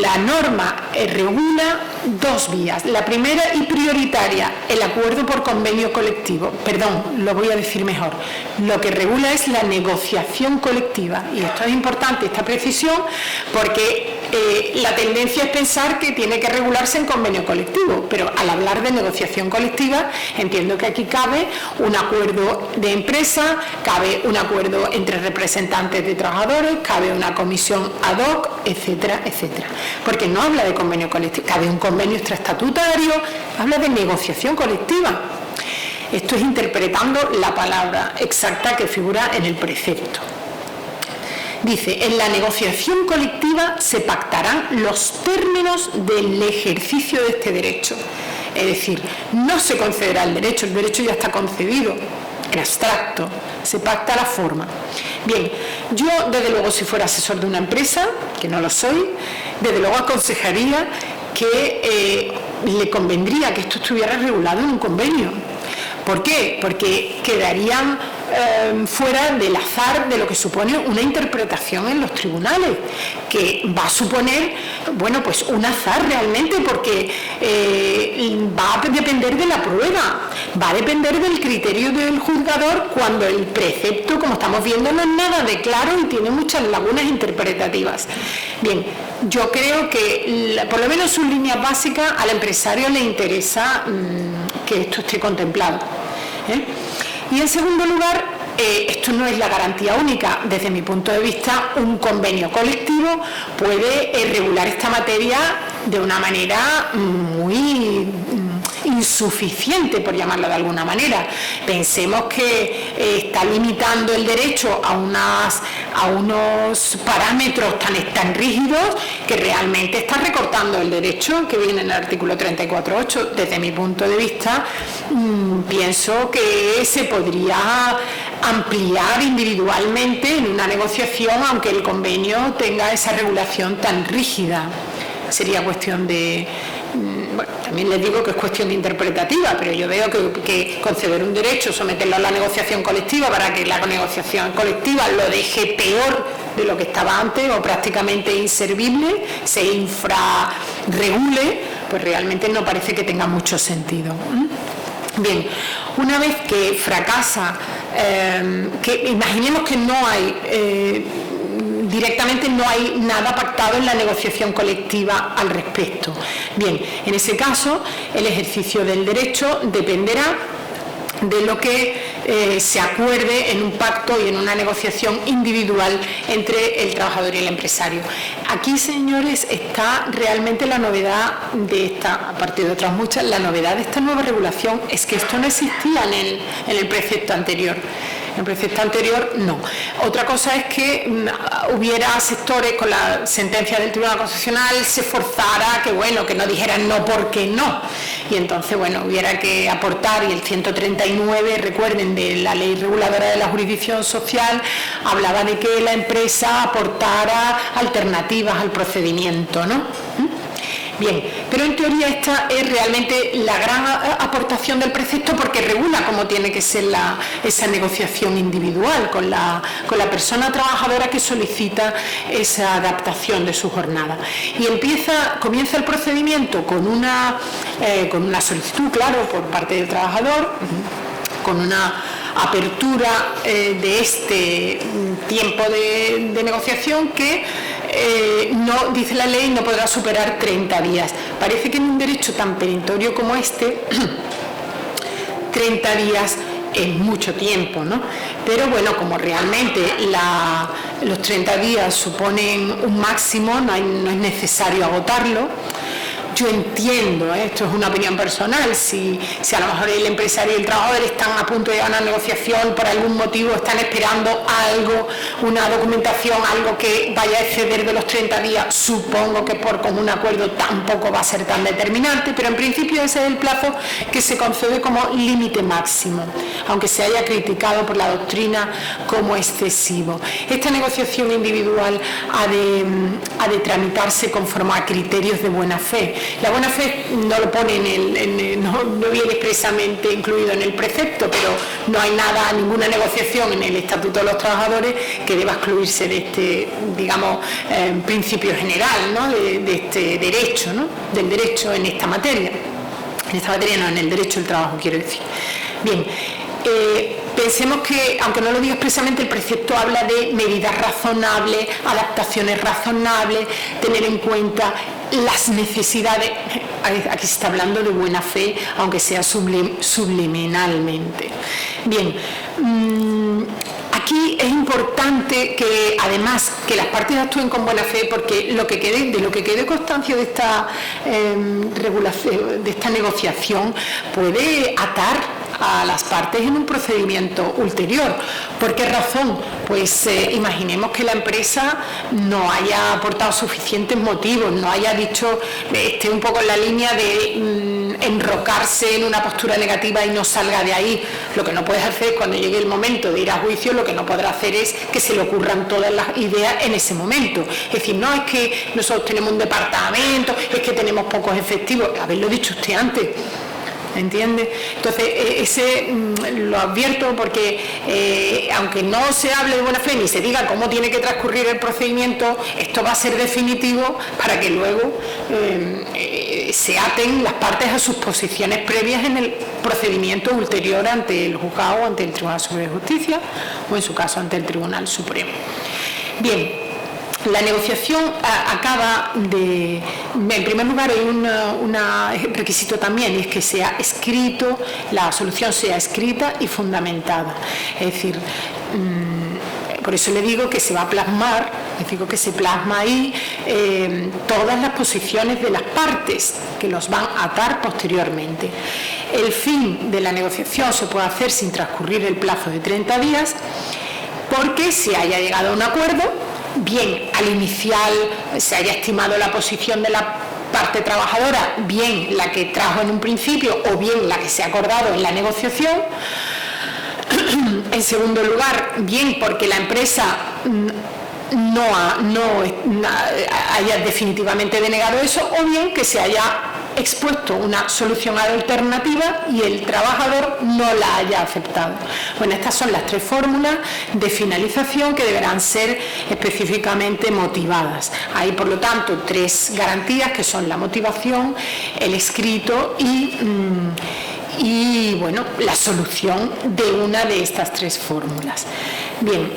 La norma regula dos vías. La primera y prioritaria, el acuerdo por convenio colectivo. Perdón, lo voy a decir mejor. Lo que regula es la negociación colectiva. Y esto es importante, esta precisión, porque la tendencia es pensar que tiene que regularse en convenio colectivo, pero al hablar de negociación colectiva entiendo que aquí cabe un acuerdo de empresa, cabe un acuerdo entre representantes de trabajadores, cabe una comisión ad hoc, etcétera, etcétera. Porque no habla de convenio colectivo, cabe un convenio extraestatutario, habla de negociación colectiva. Esto es interpretando la palabra exacta que figura en el precepto. Dice, en la negociación colectiva se pactarán los términos del ejercicio de este derecho. Es decir, no se concederá el derecho ya está concedido, en abstracto, se pacta la forma. Bien, yo desde luego si fuera asesor de una empresa, que no lo soy, desde luego aconsejaría que le convendría que esto estuviera regulado en un convenio. ¿Por qué? Porque quedarían fuera del azar de lo que supone una interpretación en los tribunales, que va a suponer, bueno, pues un azar realmente, porque va a depender de la prueba, va a depender del criterio del juzgador, cuando el precepto, como estamos viendo, no es nada de claro y tiene muchas lagunas interpretativas. Bien, yo creo que, por lo menos sus líneas básicas, al empresario le interesa que esto esté contemplado. Y en segundo lugar, esto no es la garantía única. Desde mi punto de vista, un convenio colectivo puede regular esta materia de una manera muy insuficiente, por llamarlo de alguna manera. Pensemos que está limitando el derecho a unos parámetros tan rígidos que realmente está recortando el derecho que viene en el artículo 34.8. Desde mi punto de vista, pienso que se podría ampliar individualmente en una negociación, aunque el convenio tenga esa regulación tan rígida. Sería cuestión de... Bueno, también les digo que es cuestión interpretativa, pero yo veo que conceder un derecho, someterlo a la negociación colectiva para que la negociación colectiva lo deje peor de lo que estaba antes o prácticamente inservible, se infrarregule, pues realmente no parece que tenga mucho sentido. Bien, una vez que fracasa, que imaginemos que no hay... directamente no hay nada pactado en la negociación colectiva al respecto. Bien, en ese caso, el ejercicio del derecho dependerá de lo que se acuerde en un pacto y en una negociación individual entre el trabajador y el empresario. Aquí, señores, está realmente la novedad de esta, aparte de otras muchas, la novedad de esta nueva regulación es que esto no existía en el precepto anterior. En el precepto anterior, no. Otra cosa es que hubiera sectores con la sentencia del Tribunal Constitucional se forzara que, bueno, que no dijeran no porque no. Y entonces, bueno, hubiera que aportar, y el 139, recuerden, de la Ley Reguladora de la Jurisdicción Social, hablaba de que la empresa aportara alternativas al procedimiento, ¿no? Bien, pero en teoría esta es realmente la gran aportación del precepto, porque regula cómo tiene que ser esa negociación individual con la persona trabajadora que solicita esa adaptación de su jornada. Y comienza el procedimiento con una solicitud, claro, por parte del trabajador, con una apertura de este tiempo de negociación que no, dice la ley, no podrá superar 30 días. Parece que en un derecho tan perentorio como este, 30 días es mucho tiempo, ¿no? Pero bueno, como realmente los 30 días suponen un máximo, no es necesario agotarlo. Yo entiendo, esto es una opinión personal, si a lo mejor el empresario y el trabajador están a punto de llegar a una negociación, por algún motivo están esperando algo, una documentación, algo que vaya a exceder de los 30 días, supongo que por común acuerdo tampoco va a ser tan determinante, pero en principio ese es el plazo que se concede como límite máximo, aunque se haya criticado por la doctrina como excesivo. Esta negociación individual ha de tramitarse conforme a criterios de buena fe. La buena fe no lo pone no viene expresamente incluido en el precepto, pero no hay ninguna negociación en el Estatuto de los Trabajadores que deba excluirse de este, digamos, principio general, ¿no? de este derecho, ¿no? Del derecho en esta materia. En esta materia no, en el derecho del trabajo, quiero decir. Bien. Pensemos que, aunque no lo diga expresamente, el precepto habla de medidas razonables, adaptaciones razonables, tener en cuenta las necesidades. Aquí se está hablando de buena fe, aunque sea subliminalmente. Bien, aquí es importante que, además, que las partes actúen con buena fe, porque lo que quede constancia de esta regulación, de esta negociación, puede atar a las partes en un procedimiento ulterior. ¿Por qué razón? Pues imaginemos que la empresa no haya aportado suficientes motivos, no haya dicho, esté un poco en la línea de enrocarse en una postura negativa y no salga de ahí. Lo que no puedes hacer cuando llegue el momento de ir a juicio, lo que no podrá hacer es que se le ocurran todas las ideas en ese momento. Es decir, no es que nosotros tenemos un departamento, es que tenemos pocos efectivos, haberlo dicho usted antes. ¿Entiende? Entonces, lo advierto porque aunque no se hable de buena fe ni se diga cómo tiene que transcurrir el procedimiento, esto va a ser definitivo para que luego se aten las partes a sus posiciones previas en el procedimiento ulterior ante el juzgado, ante el Tribunal Superior de Justicia o en su caso ante el Tribunal Supremo. Bien. La negociación acaba de... En primer lugar, hay un requisito también, y es que sea escrito, la solución sea escrita y fundamentada. Es decir, por eso le digo que se va a plasmar, digo que se plasma ahí todas las posiciones de las partes, que los van a atar posteriormente. El fin de la negociación se puede hacer sin transcurrir el plazo de 30 días, porque se haya llegado a un acuerdo, bien al inicial se haya estimado la posición de la parte trabajadora, bien la que trajo en un principio o bien la que se ha acordado en la negociación. En segundo lugar, bien porque la empresa no haya definitivamente denegado eso, o bien que se haya expuesto una solución alternativa y el trabajador no la haya aceptado. Bueno, estas son las tres fórmulas de finalización que deberán ser específicamente motivadas. Hay, por lo tanto, tres garantías que son la motivación, el escrito y bueno, la solución de una de estas tres fórmulas. Bien,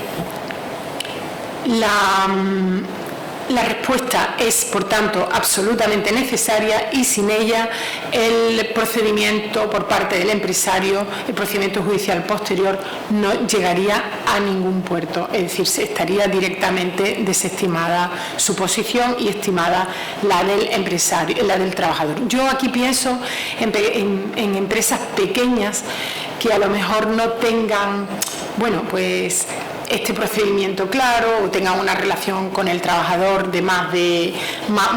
la respuesta es, por tanto, absolutamente necesaria y sin ella el procedimiento por parte del empresario, el procedimiento judicial posterior, no llegaría a ningún puerto. Es decir, se estaría directamente desestimada su posición y estimada la del empresario, la del trabajador. Yo aquí pienso en empresas pequeñas que a lo mejor no tengan, bueno, pues este procedimiento claro, o tengan una relación con el trabajador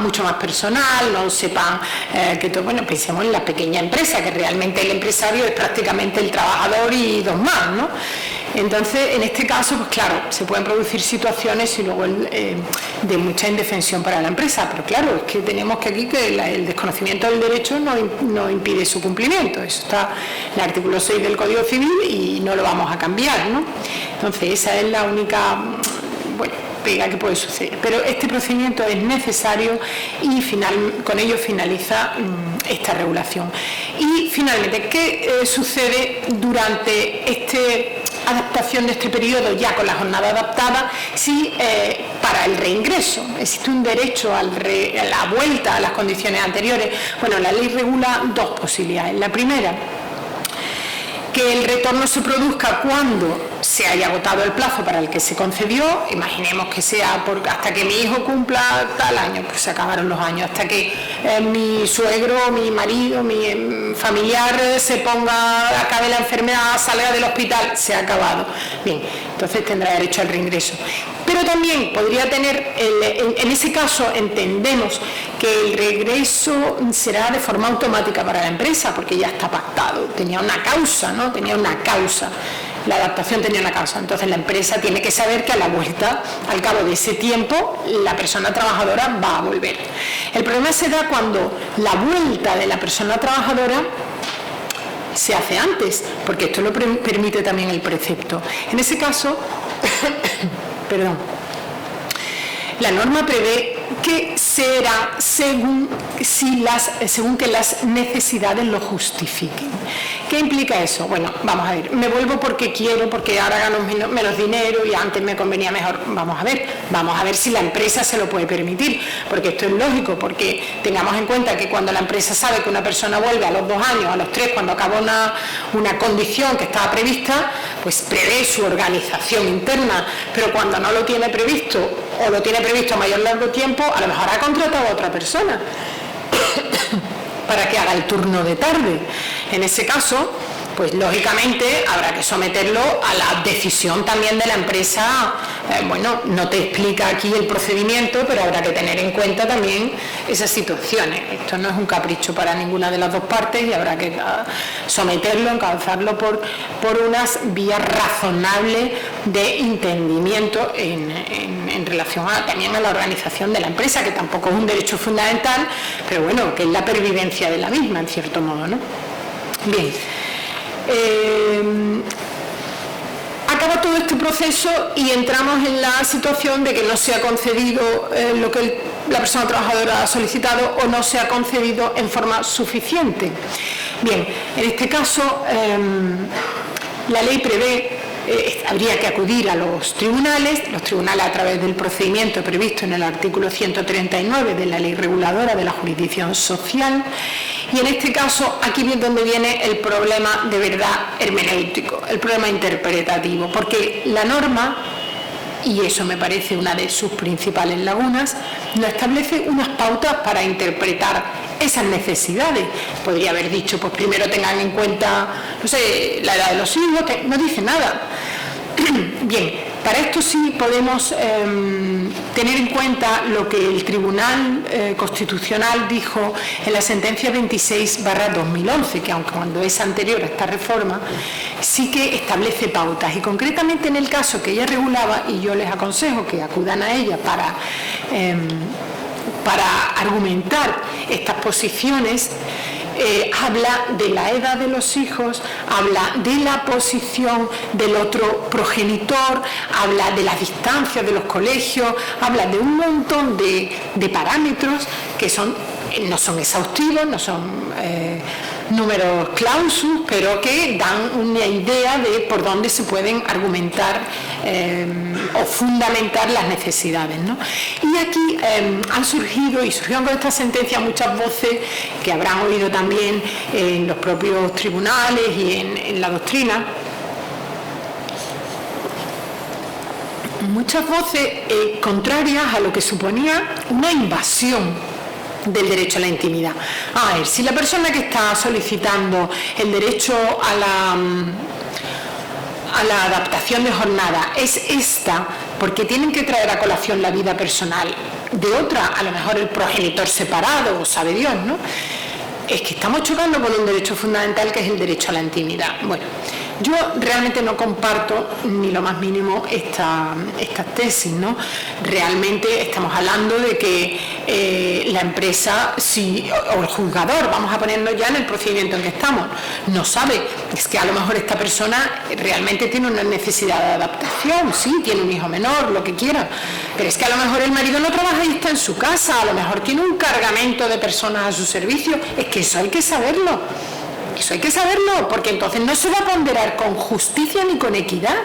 mucho más personal, no sepan bueno, pensemos en la pequeña empresa, que realmente el empresario es prácticamente el trabajador y dos más, ¿no? Entonces, en este caso, pues claro, se pueden producir situaciones y luego de mucha indefensión para la empresa, pero claro, es que tenemos que aquí que el desconocimiento del derecho no impide su cumplimiento. Eso está en el artículo 6 del Código Civil y no lo vamos a cambiar, ¿no? Entonces, esa es la única, pega que puede suceder. Pero este procedimiento es necesario y con ello finaliza esta regulación. Y finalmente, ¿qué sucede durante esta adaptación de este periodo ya con la jornada adaptada si para el reingreso existe un derecho a la vuelta a las condiciones anteriores? Bueno, la ley regula dos posibilidades. La primera, que el retorno se produzca cuando se haya agotado el plazo para el que se concedió. Imaginemos que sea hasta que mi hijo cumpla tal año, pues se acabaron los años, hasta que mi suegro, mi marido, mi familiar acabe la enfermedad, salga del hospital, se ha acabado. Bien, entonces tendrá derecho al reingreso. Pero también podría tener, en ese caso entendemos que el regreso será de forma automática para la empresa, porque ya está pactado, tenía una causa, ¿no? Tenía una causa. La adaptación tenía una causa, entonces la empresa tiene que saber que a la vuelta, al cabo de ese tiempo, la persona trabajadora va a volver. El problema se da cuando la vuelta de la persona trabajadora se hace antes, porque esto lo permite también el precepto. En ese caso, perdón, la norma prevé que será según que las necesidades lo justifiquen. ¿Qué implica eso? Bueno, vamos a ver, me vuelvo porque quiero, porque ahora gano menos dinero y antes me convenía mejor. Vamos a ver si la empresa se lo puede permitir, porque esto es lógico, porque tengamos en cuenta que cuando la empresa sabe que una persona vuelve a los 2 años, a los 3, cuando acaba una condición que estaba prevista, pues prevé su organización interna, pero cuando no lo tiene previsto o lo tiene previsto a mayor largo tiempo, a lo mejor ha contratado a otra persona para que haga el turno de tarde. En ese caso, pues lógicamente habrá que someterlo a la decisión también de la empresa. No te explica aquí el procedimiento, pero habrá que tener en cuenta también esas situaciones. Esto no es un capricho para ninguna de las dos partes y habrá que someterlo, encauzarlo por unas vías razonables de entendimiento en relación también a la organización de la empresa, que tampoco es un derecho fundamental, pero bueno, que es la pervivencia de la misma, en cierto modo, ¿no? Bien. Acaba todo este proceso y entramos en la situación de que no se ha concedido lo que la persona trabajadora ha solicitado o no se ha concedido en forma suficiente. Bien, en este caso la ley prevé, habría que acudir a los tribunales a través del procedimiento previsto en el artículo 139 de la Ley Reguladora de la Jurisdicción Social. Y en este caso, aquí es donde viene el problema de verdad hermenéutico, el problema interpretativo, porque la norma, y eso me parece una de sus principales lagunas, no establece unas pautas para interpretar esas necesidades. Podría haber dicho, pues primero tengan en cuenta, no sé, la edad de los hijos, no dice nada. Bien, para esto sí podemos tener en cuenta lo que el Tribunal Constitucional dijo en la sentencia 26/2011, que aunque cuando es anterior a esta reforma, sí que establece pautas. Y concretamente en el caso que ella regulaba, y yo les aconsejo que acudan a ella para argumentar estas posiciones, habla de la edad de los hijos, habla de la posición del otro progenitor, habla de las distancias de los colegios, habla de un montón de parámetros que no son exhaustivos, no son números clausus, pero que dan una idea de por dónde se pueden argumentar o fundamentar las necesidades, ¿no? Y aquí surgieron con esta sentencia muchas voces que habrán oído también en los propios tribunales y en la doctrina. Muchas voces contrarias a lo que suponía una invasión del derecho a la intimidad. A ver, si la persona que está solicitando el derecho a la adaptación de jornada es esta, porque tienen que traer a colación la vida personal de otra, a lo mejor el progenitor separado, o sabe Dios, ¿no? Es que estamos chocando con un derecho fundamental que es el derecho a la intimidad. Bueno, Yo realmente no comparto ni lo más mínimo esta tesis, ¿no? Realmente estamos hablando de que la empresa, o el juzgador, vamos a ponernos ya en el procedimiento en que estamos, no sabe, es que a lo mejor esta persona realmente tiene una necesidad de adaptación, sí, tiene un hijo menor, lo que quiera, pero es que a lo mejor el marido no trabaja y está en su casa, a lo mejor tiene un cargamento de personas a su servicio, es que eso hay que saberlo. Eso hay que saberlo, porque entonces no se va a ponderar con justicia ni con equidad.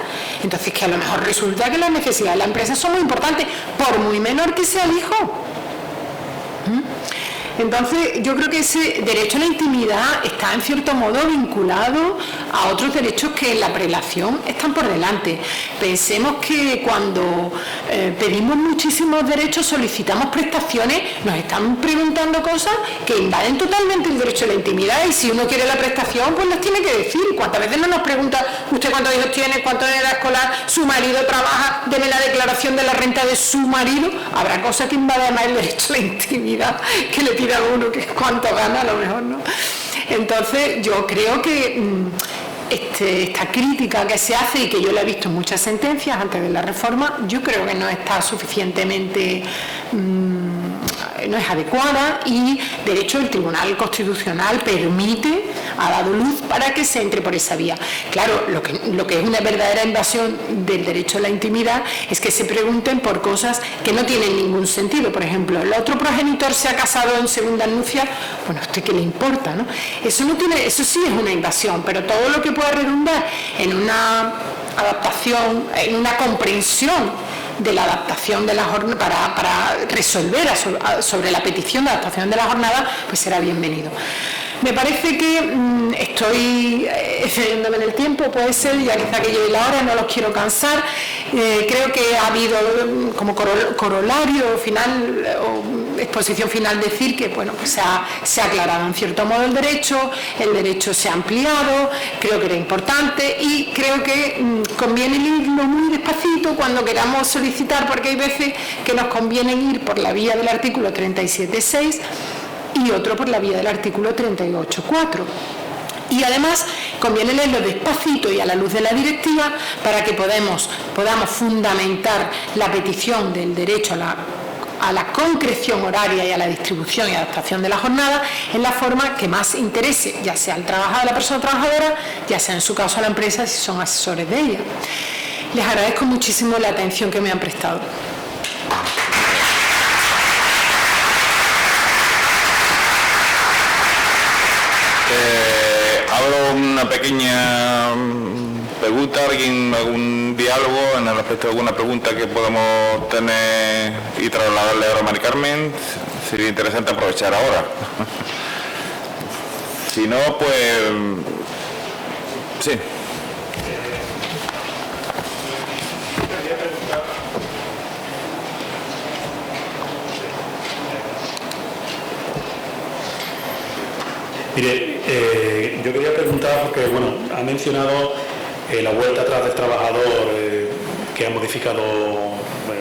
Entonces que a lo mejor resulta que las necesidades de la empresa son muy importantes, por muy menor que sea el hijo. Entonces yo creo que ese derecho a la intimidad está en cierto modo vinculado a otros derechos que en la prelación están por delante. Pensemos que cuando pedimos muchísimos derechos, solicitamos prestaciones, nos están preguntando cosas que invaden totalmente el derecho a la intimidad, y si uno quiere la prestación, pues las tiene que decir. ¿Cuántas veces no nos pregunta usted cuántos hijos tiene, cuánto en edad escolar, su marido trabaja, deme la declaración de la renta de su marido? Habrá cosas que invaden más el derecho a la intimidad que le pida a uno que cuánto gana, a lo mejor no. Entonces yo creo que esta crítica que se hace, y que yo la he visto en muchas sentencias antes de la reforma, yo creo que no está suficientemente no es adecuada, y de hecho el Tribunal Constitucional ha dado luz para que se entre por esa vía. Claro, lo que es una verdadera invasión del derecho a la intimidad es que se pregunten por cosas que no tienen ningún sentido. Por ejemplo, el otro progenitor se ha casado en segunda nupcia, bueno, ¿a usted qué le importa, no? Eso sí es una invasión, pero todo lo que pueda redundar en una adaptación, en una comprensión de la adaptación de la jornada, para resolver sobre la petición de adaptación de la jornada, pues será bienvenido. Me parece que estoy excediéndome en el tiempo, puede ser, ya quizá que lleve la hora, no los quiero cansar. Creo que ha habido como corolario final o exposición final decir que bueno, pues se ha aclarado en cierto modo el derecho se ha ampliado, creo que era importante, y creo que conviene irlo muy despacito cuando queramos solicitar, porque hay veces que nos conviene ir por la vía del artículo 37.6 y otro por la vía del artículo 38.4. Y además conviene leerlo despacito y a la luz de la directiva para que podamos fundamentar la petición del derecho a la concreción horaria y a la distribución y adaptación de la jornada en la forma que más interese, ya sea al trabajador, a la persona trabajadora, ya sea en su caso a la empresa si son asesores de ella. Les agradezco muchísimo la atención que me han prestado. Abro una pequeña pregunta, algún diálogo en el respecto de alguna pregunta que podamos tener y trasladarle ahora a Mari Carmen. Sería interesante aprovechar ahora. Si no, pues sí. Mire, yo quería preguntar, porque bueno, ha mencionado la vuelta atrás del trabajador que ha modificado,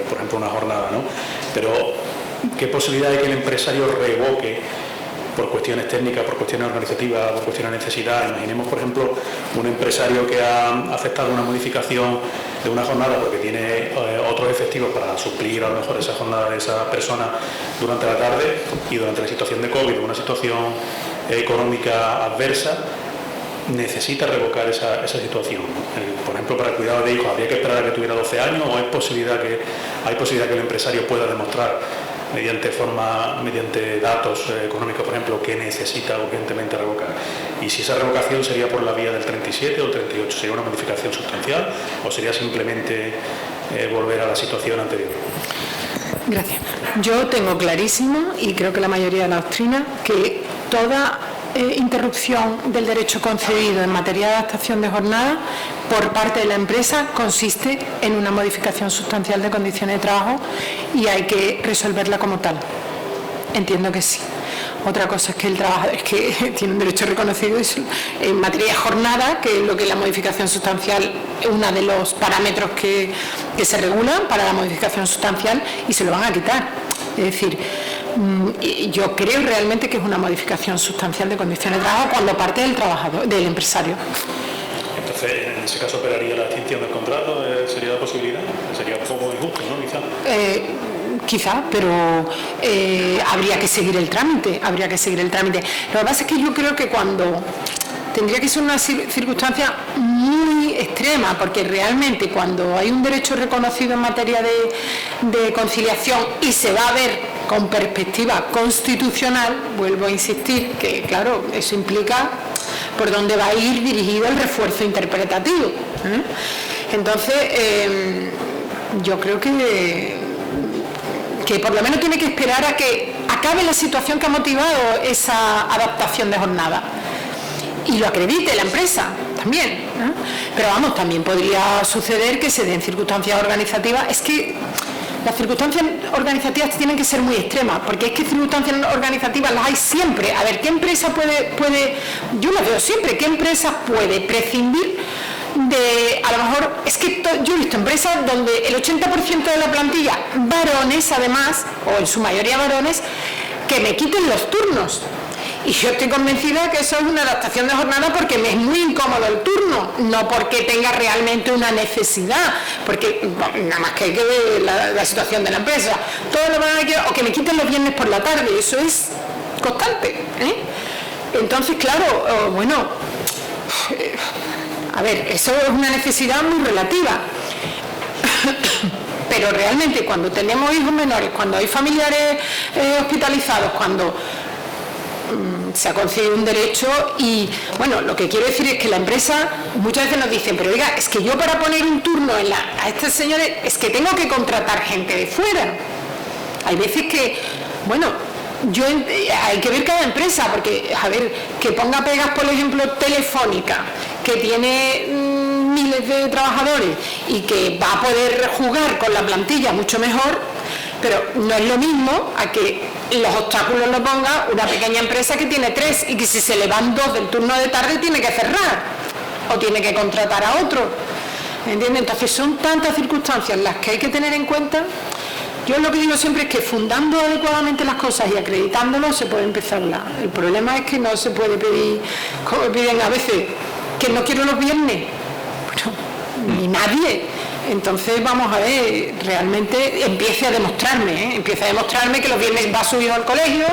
por ejemplo, una jornada, ¿no? Pero, ¿qué posibilidad hay que el empresario revoque por cuestiones técnicas, por cuestiones organizativas, por cuestiones de necesidad? Imaginemos, por ejemplo, un empresario que ha aceptado una modificación de una jornada porque tiene otros efectivos para suplir a lo mejor esa jornada de esa persona durante la tarde, y durante la situación de COVID, una situación económica adversa, necesita revocar esa situación. Por ejemplo, para el cuidado de hijos, ¿habría que esperar a que tuviera 12 años o hay posibilidad que el empresario pueda demostrar mediante datos económicos, por ejemplo, que necesita urgentemente revocar? Y si esa revocación sería por la vía del 37 o el 38, ¿sería una modificación sustancial o sería simplemente volver a la situación anterior? Gracias. Yo tengo clarísimo, y creo que la mayoría de la doctrina, que toda interrupción del derecho concedido en materia de adaptación de jornada por parte de la empresa consiste en una modificación sustancial de condiciones de trabajo y hay que resolverla como tal. Entiendo que sí. Otra cosa es que el trabajador tiene un derecho reconocido en materia de jornada, que es lo que la modificación sustancial es uno de los parámetros que se regulan para la modificación sustancial, y se lo van a quitar. Es decir, yo creo realmente que es una modificación sustancial de condiciones de trabajo cuando parte del trabajador, del empresario. Entonces Entonces, en ese caso, ¿operaría la extinción del contrato? ¿Sería la posibilidad? Sería un poco injusto, ¿no? Quizá, pero habría que seguir el trámite, Lo que pasa es que yo creo que tendría que ser una circunstancia muy extrema, porque realmente cuando hay un derecho reconocido en materia de conciliación y se va a ver con perspectiva constitucional, vuelvo a insistir que, claro, eso implica por dónde va a ir dirigido el refuerzo interpretativo. Entonces, yo creo que por lo menos tiene que esperar a que acabe la situación que ha motivado esa adaptación de jornada y lo acredite la empresa también, ¿no? Pero vamos, también podría suceder que se den circunstancias organizativas. Es que las circunstancias organizativas tienen que ser muy extremas, porque es que circunstancias organizativas las hay siempre. A ver, ¿qué empresa puede yo las veo siempre, qué empresa puede prescindir de, a lo mejor, es que yo he visto empresas donde el 80% de la plantilla, varones además, o en su mayoría varones, que me quiten los turnos. Y yo estoy convencida que eso es una adaptación de jornada porque me es muy incómodo el turno, no porque tenga realmente una necesidad, porque nada más que hay que ver la situación de la empresa. Todo lo van a quedar, o que me quiten los viernes por la tarde, eso es constante, ¿eh? Entonces, claro, bueno, a ver, eso es una necesidad muy relativa. Pero realmente cuando tenemos hijos menores, cuando hay familiares hospitalizados, cuando se ha concedido un derecho y, bueno, lo que quiero decir es que la empresa muchas veces nos dicen, pero oiga, es que yo para poner un turno a estos señores es que tengo que contratar gente de fuera. Hay veces que, bueno, hay que ver cada empresa, porque, a ver, que ponga pegas, por ejemplo, Telefónica, que tiene miles de trabajadores y que va a poder jugar con la plantilla mucho mejor, pero no es lo mismo a que los obstáculos los ponga una pequeña empresa que tiene 3 y que si se le van 2 del turno de tarde tiene que cerrar o tiene que contratar a otro, ¿entiendes? Entonces son tantas circunstancias las que hay que tener en cuenta. Yo lo que digo siempre es que fundando adecuadamente las cosas y acreditándolo se puede empezar. El problema es que no se puede pedir, como piden a veces, que no quiero los viernes. Bueno, ni nadie. Entonces vamos a ver, realmente empiece a demostrarme que los viernes va subido al colegio,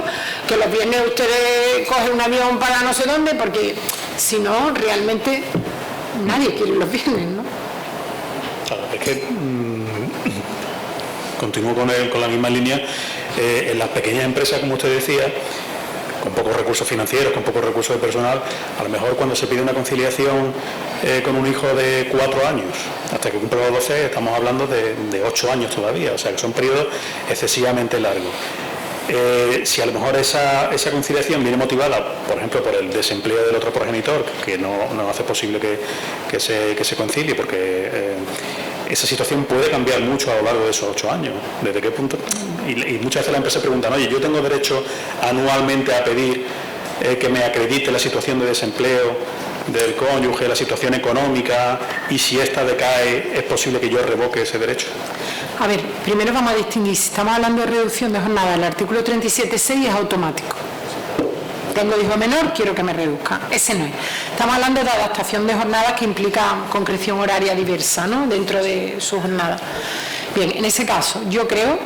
que los viernes ustedes cogen un avión para no sé dónde, porque si no, realmente nadie quiere los viernes, ¿no? Claro, es que continúo con la misma línea. En las pequeñas empresas, como usted decía, con pocos recursos financieros, con pocos recursos de personal, a lo mejor cuando se pide una conciliación con un hijo de 4 años, hasta que cumple los 12, estamos hablando de 8 años todavía, o sea que son periodos excesivamente largos. Si a lo mejor esa conciliación viene motivada, por ejemplo, por el desempleo del otro progenitor, que no hace posible que se concilie, porque esa situación puede cambiar mucho a lo largo de esos 8 años. ¿Desde qué punto? Y muchas veces las empresas preguntan, oye, yo tengo derecho anualmente a pedir que me acredite la situación de desempleo del cónyuge, la situación económica, y si esta decae, ¿es posible que yo revoque ese derecho? A ver, primero vamos a distinguir, si estamos hablando de reducción de jornada, el artículo 37.6 es automático. Tengo hijo menor, quiero que me reduzca. Ese no es. Estamos hablando de adaptación de jornadas que implica concreción horaria diversa, ¿no?, dentro de su jornada. Bien, en ese caso, yo creo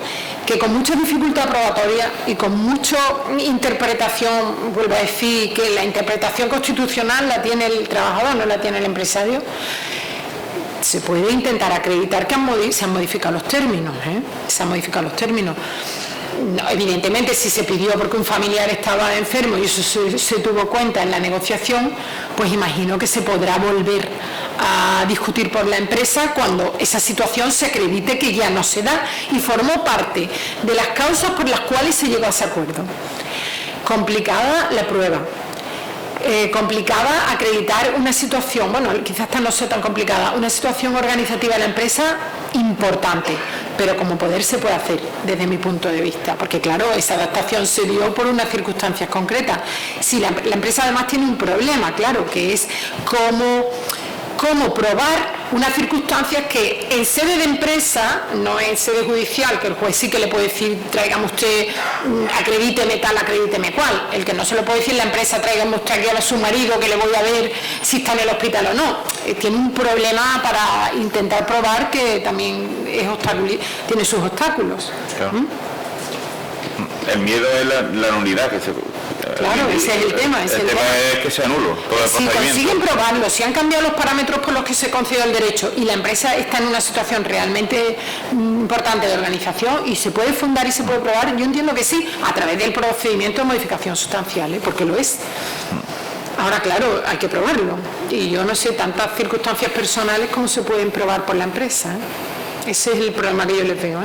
que con mucha dificultad probatoria y con mucha interpretación, vuelvo a decir que la interpretación constitucional la tiene el trabajador, no la tiene el empresario, se puede intentar acreditar que se han modificado los términos, se han modificado los términos. No, evidentemente, si se pidió porque un familiar estaba enfermo y eso se tuvo cuenta en la negociación, pues imagino que se podrá volver a discutir por la empresa cuando esa situación se acredite que ya no se da y formó parte de las causas por las cuales se llegó a ese acuerdo. Complicada la prueba. Complicada acreditar una situación, bueno, quizás esta no sea tan complicada, una situación organizativa de la empresa importante, pero como poder se puede hacer desde mi punto de vista, porque claro, esa adaptación se dio por unas circunstancias concretas. Si la empresa además tiene un problema, claro, que es cómo probar unas circunstancias que en sede de empresa, no en sede judicial, que el juez sí que le puede decir, tráigame usted, acredíteme tal, acredíteme cual. El que no se lo puede decir la empresa, tráigame usted aquí a su marido que le voy a ver si está en el hospital o no. tiene un problema para intentar probar que también tiene sus obstáculos. Claro. El miedo es la nulidad que se... Claro, ese es el tema. El tema es que sea nulo todo el procedimiento. Si consiguen probarlo, si han cambiado los parámetros por los que se concede el derecho y la empresa está en una situación realmente importante de organización y se puede fundar y se puede probar, yo entiendo que sí, a través del procedimiento de modificación sustancial, porque lo es. Ahora, claro, hay que probarlo. Y yo no sé tantas circunstancias personales como se pueden probar por la empresa. Ese es el problema que yo les veo.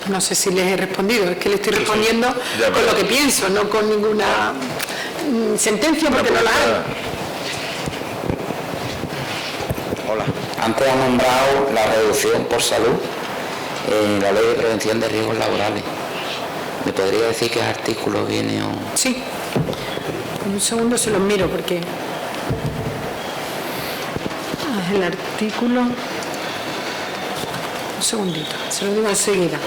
No sé si les he respondido, es que le estoy respondiendo con lo que pienso, no con ninguna sentencia, porque no la hay. Hola. Antes ha nombrado la reducción por salud en la Ley de Prevención de Riesgos Laborales. ¿Me podría decir qué artículo viene o...? Sí. En un segundo se los miro porque... el artículo... Un segundito, se lo digo enseguida.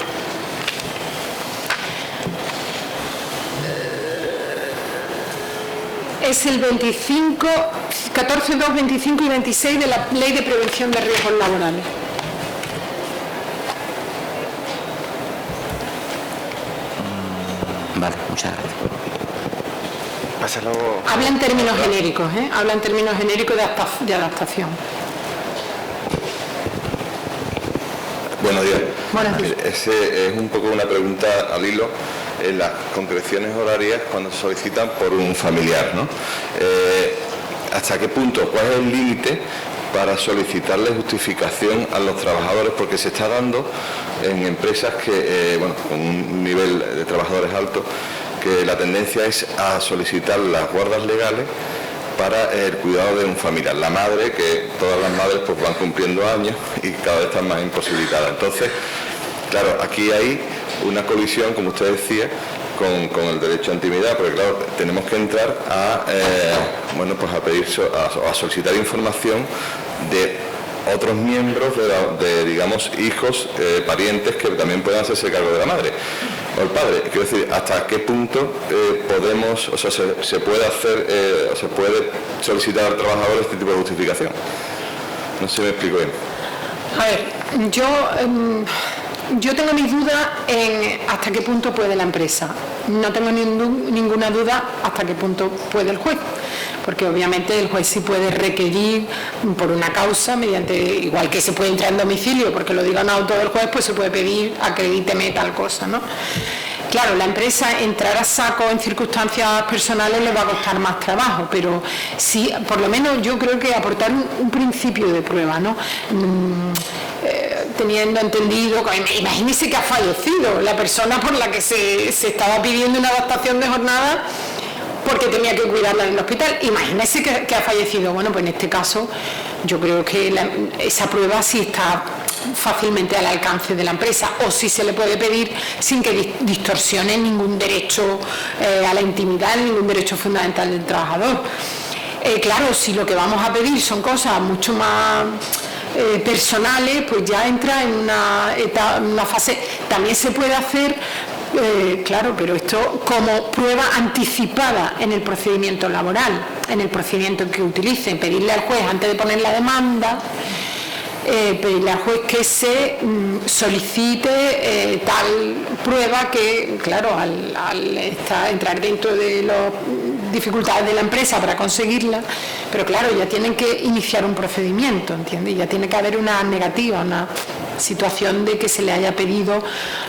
Es el 25, 14, 2, 25 y 26 de la Ley de Prevención de Riesgos Laborales. Vale, muchas gracias. Pásalo. Habla en términos genéricos, habla en términos genéricos de adaptación. Buenos días. Buenos días. Ese es un poco una pregunta al hilo en las concreciones horarias cuando se solicitan por un familiar, ¿no? ¿Hasta qué punto? ¿Cuál es el límite para solicitarle justificación a los trabajadores? Porque se está dando en empresas que, con un nivel de trabajadores alto, que la tendencia es a solicitar las guardas legales para el cuidado de un familiar. La madre, que todas las madres pues van cumpliendo años y cada vez están más imposibilitadas. Entonces, claro, aquí hay una colisión, como usted decía, con el derecho a intimidad, porque claro, tenemos que entrar a pedir, a solicitar información de otros miembros de digamos, hijos, parientes que también puedan hacerse cargo de la madre o el padre. Quiero decir, hasta qué punto podemos, o sea, se puede hacer, se puede solicitar al trabajador este tipo de justificación. No sé si me explico bien. A ver, yo tengo mis dudas en hasta qué punto puede la empresa. No tengo ninguna duda hasta qué punto puede el juez, porque obviamente el juez sí puede requerir por una causa, mediante, igual que se puede entrar en domicilio, porque lo diga un auto del juez, pues se puede pedir acredíteme tal cosa, ¿no? Claro, la empresa entrar a saco en circunstancias personales le va a costar más trabajo, pero sí, por lo menos yo creo que aportar un principio de prueba, ¿no? Teniendo entendido, imagínese que ha fallecido la persona por la que se estaba pidiendo una adaptación de jornada porque tenía que cuidarla en el hospital. Imagínese que ha fallecido. Bueno, pues en este caso yo creo que esa prueba sí está fácilmente al alcance de la empresa, o sí se le puede pedir sin que distorsione ningún derecho a la intimidad, ningún derecho fundamental del trabajador. Claro, si lo que vamos a pedir son cosas mucho más personales, pues ya entra en una fase. También se puede hacer, claro, pero esto como prueba anticipada en el procedimiento laboral, en el procedimiento que utilicen, pedirle al juez antes de poner la demanda, pedirle al juez que se solicite tal prueba que, claro, al entrar dentro de las dificultades de la empresa para conseguirla, pero claro, ya tienen que iniciar un procedimiento, ¿entiendes? Ya tiene que haber una negativa, una situación de que se le haya pedido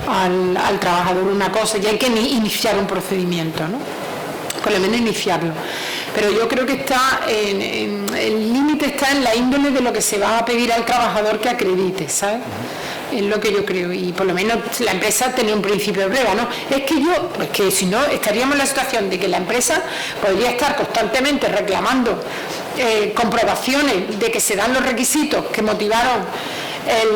al trabajador una cosa, ya hay que iniciar un procedimiento, ¿no? Por lo menos iniciarlo. Pero yo creo que el límite está en la índole de lo que se va a pedir al trabajador que acredite, ¿sabes? Es lo que yo creo, y por lo menos la empresa tenía un principio de prueba, ¿no? Es que si no, estaríamos en la situación de que la empresa podría estar constantemente reclamando comprobaciones de que se dan los requisitos que motivaron el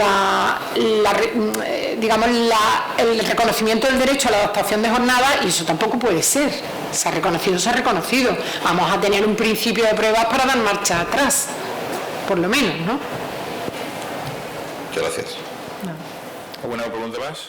reconocimiento del derecho a la adaptación de jornada, y eso tampoco puede ser. Se ha reconocido. Vamos a tener un principio de pruebas para dar marcha atrás, por lo menos, ¿no? Muchas gracias. ¿Alguna pregunta más?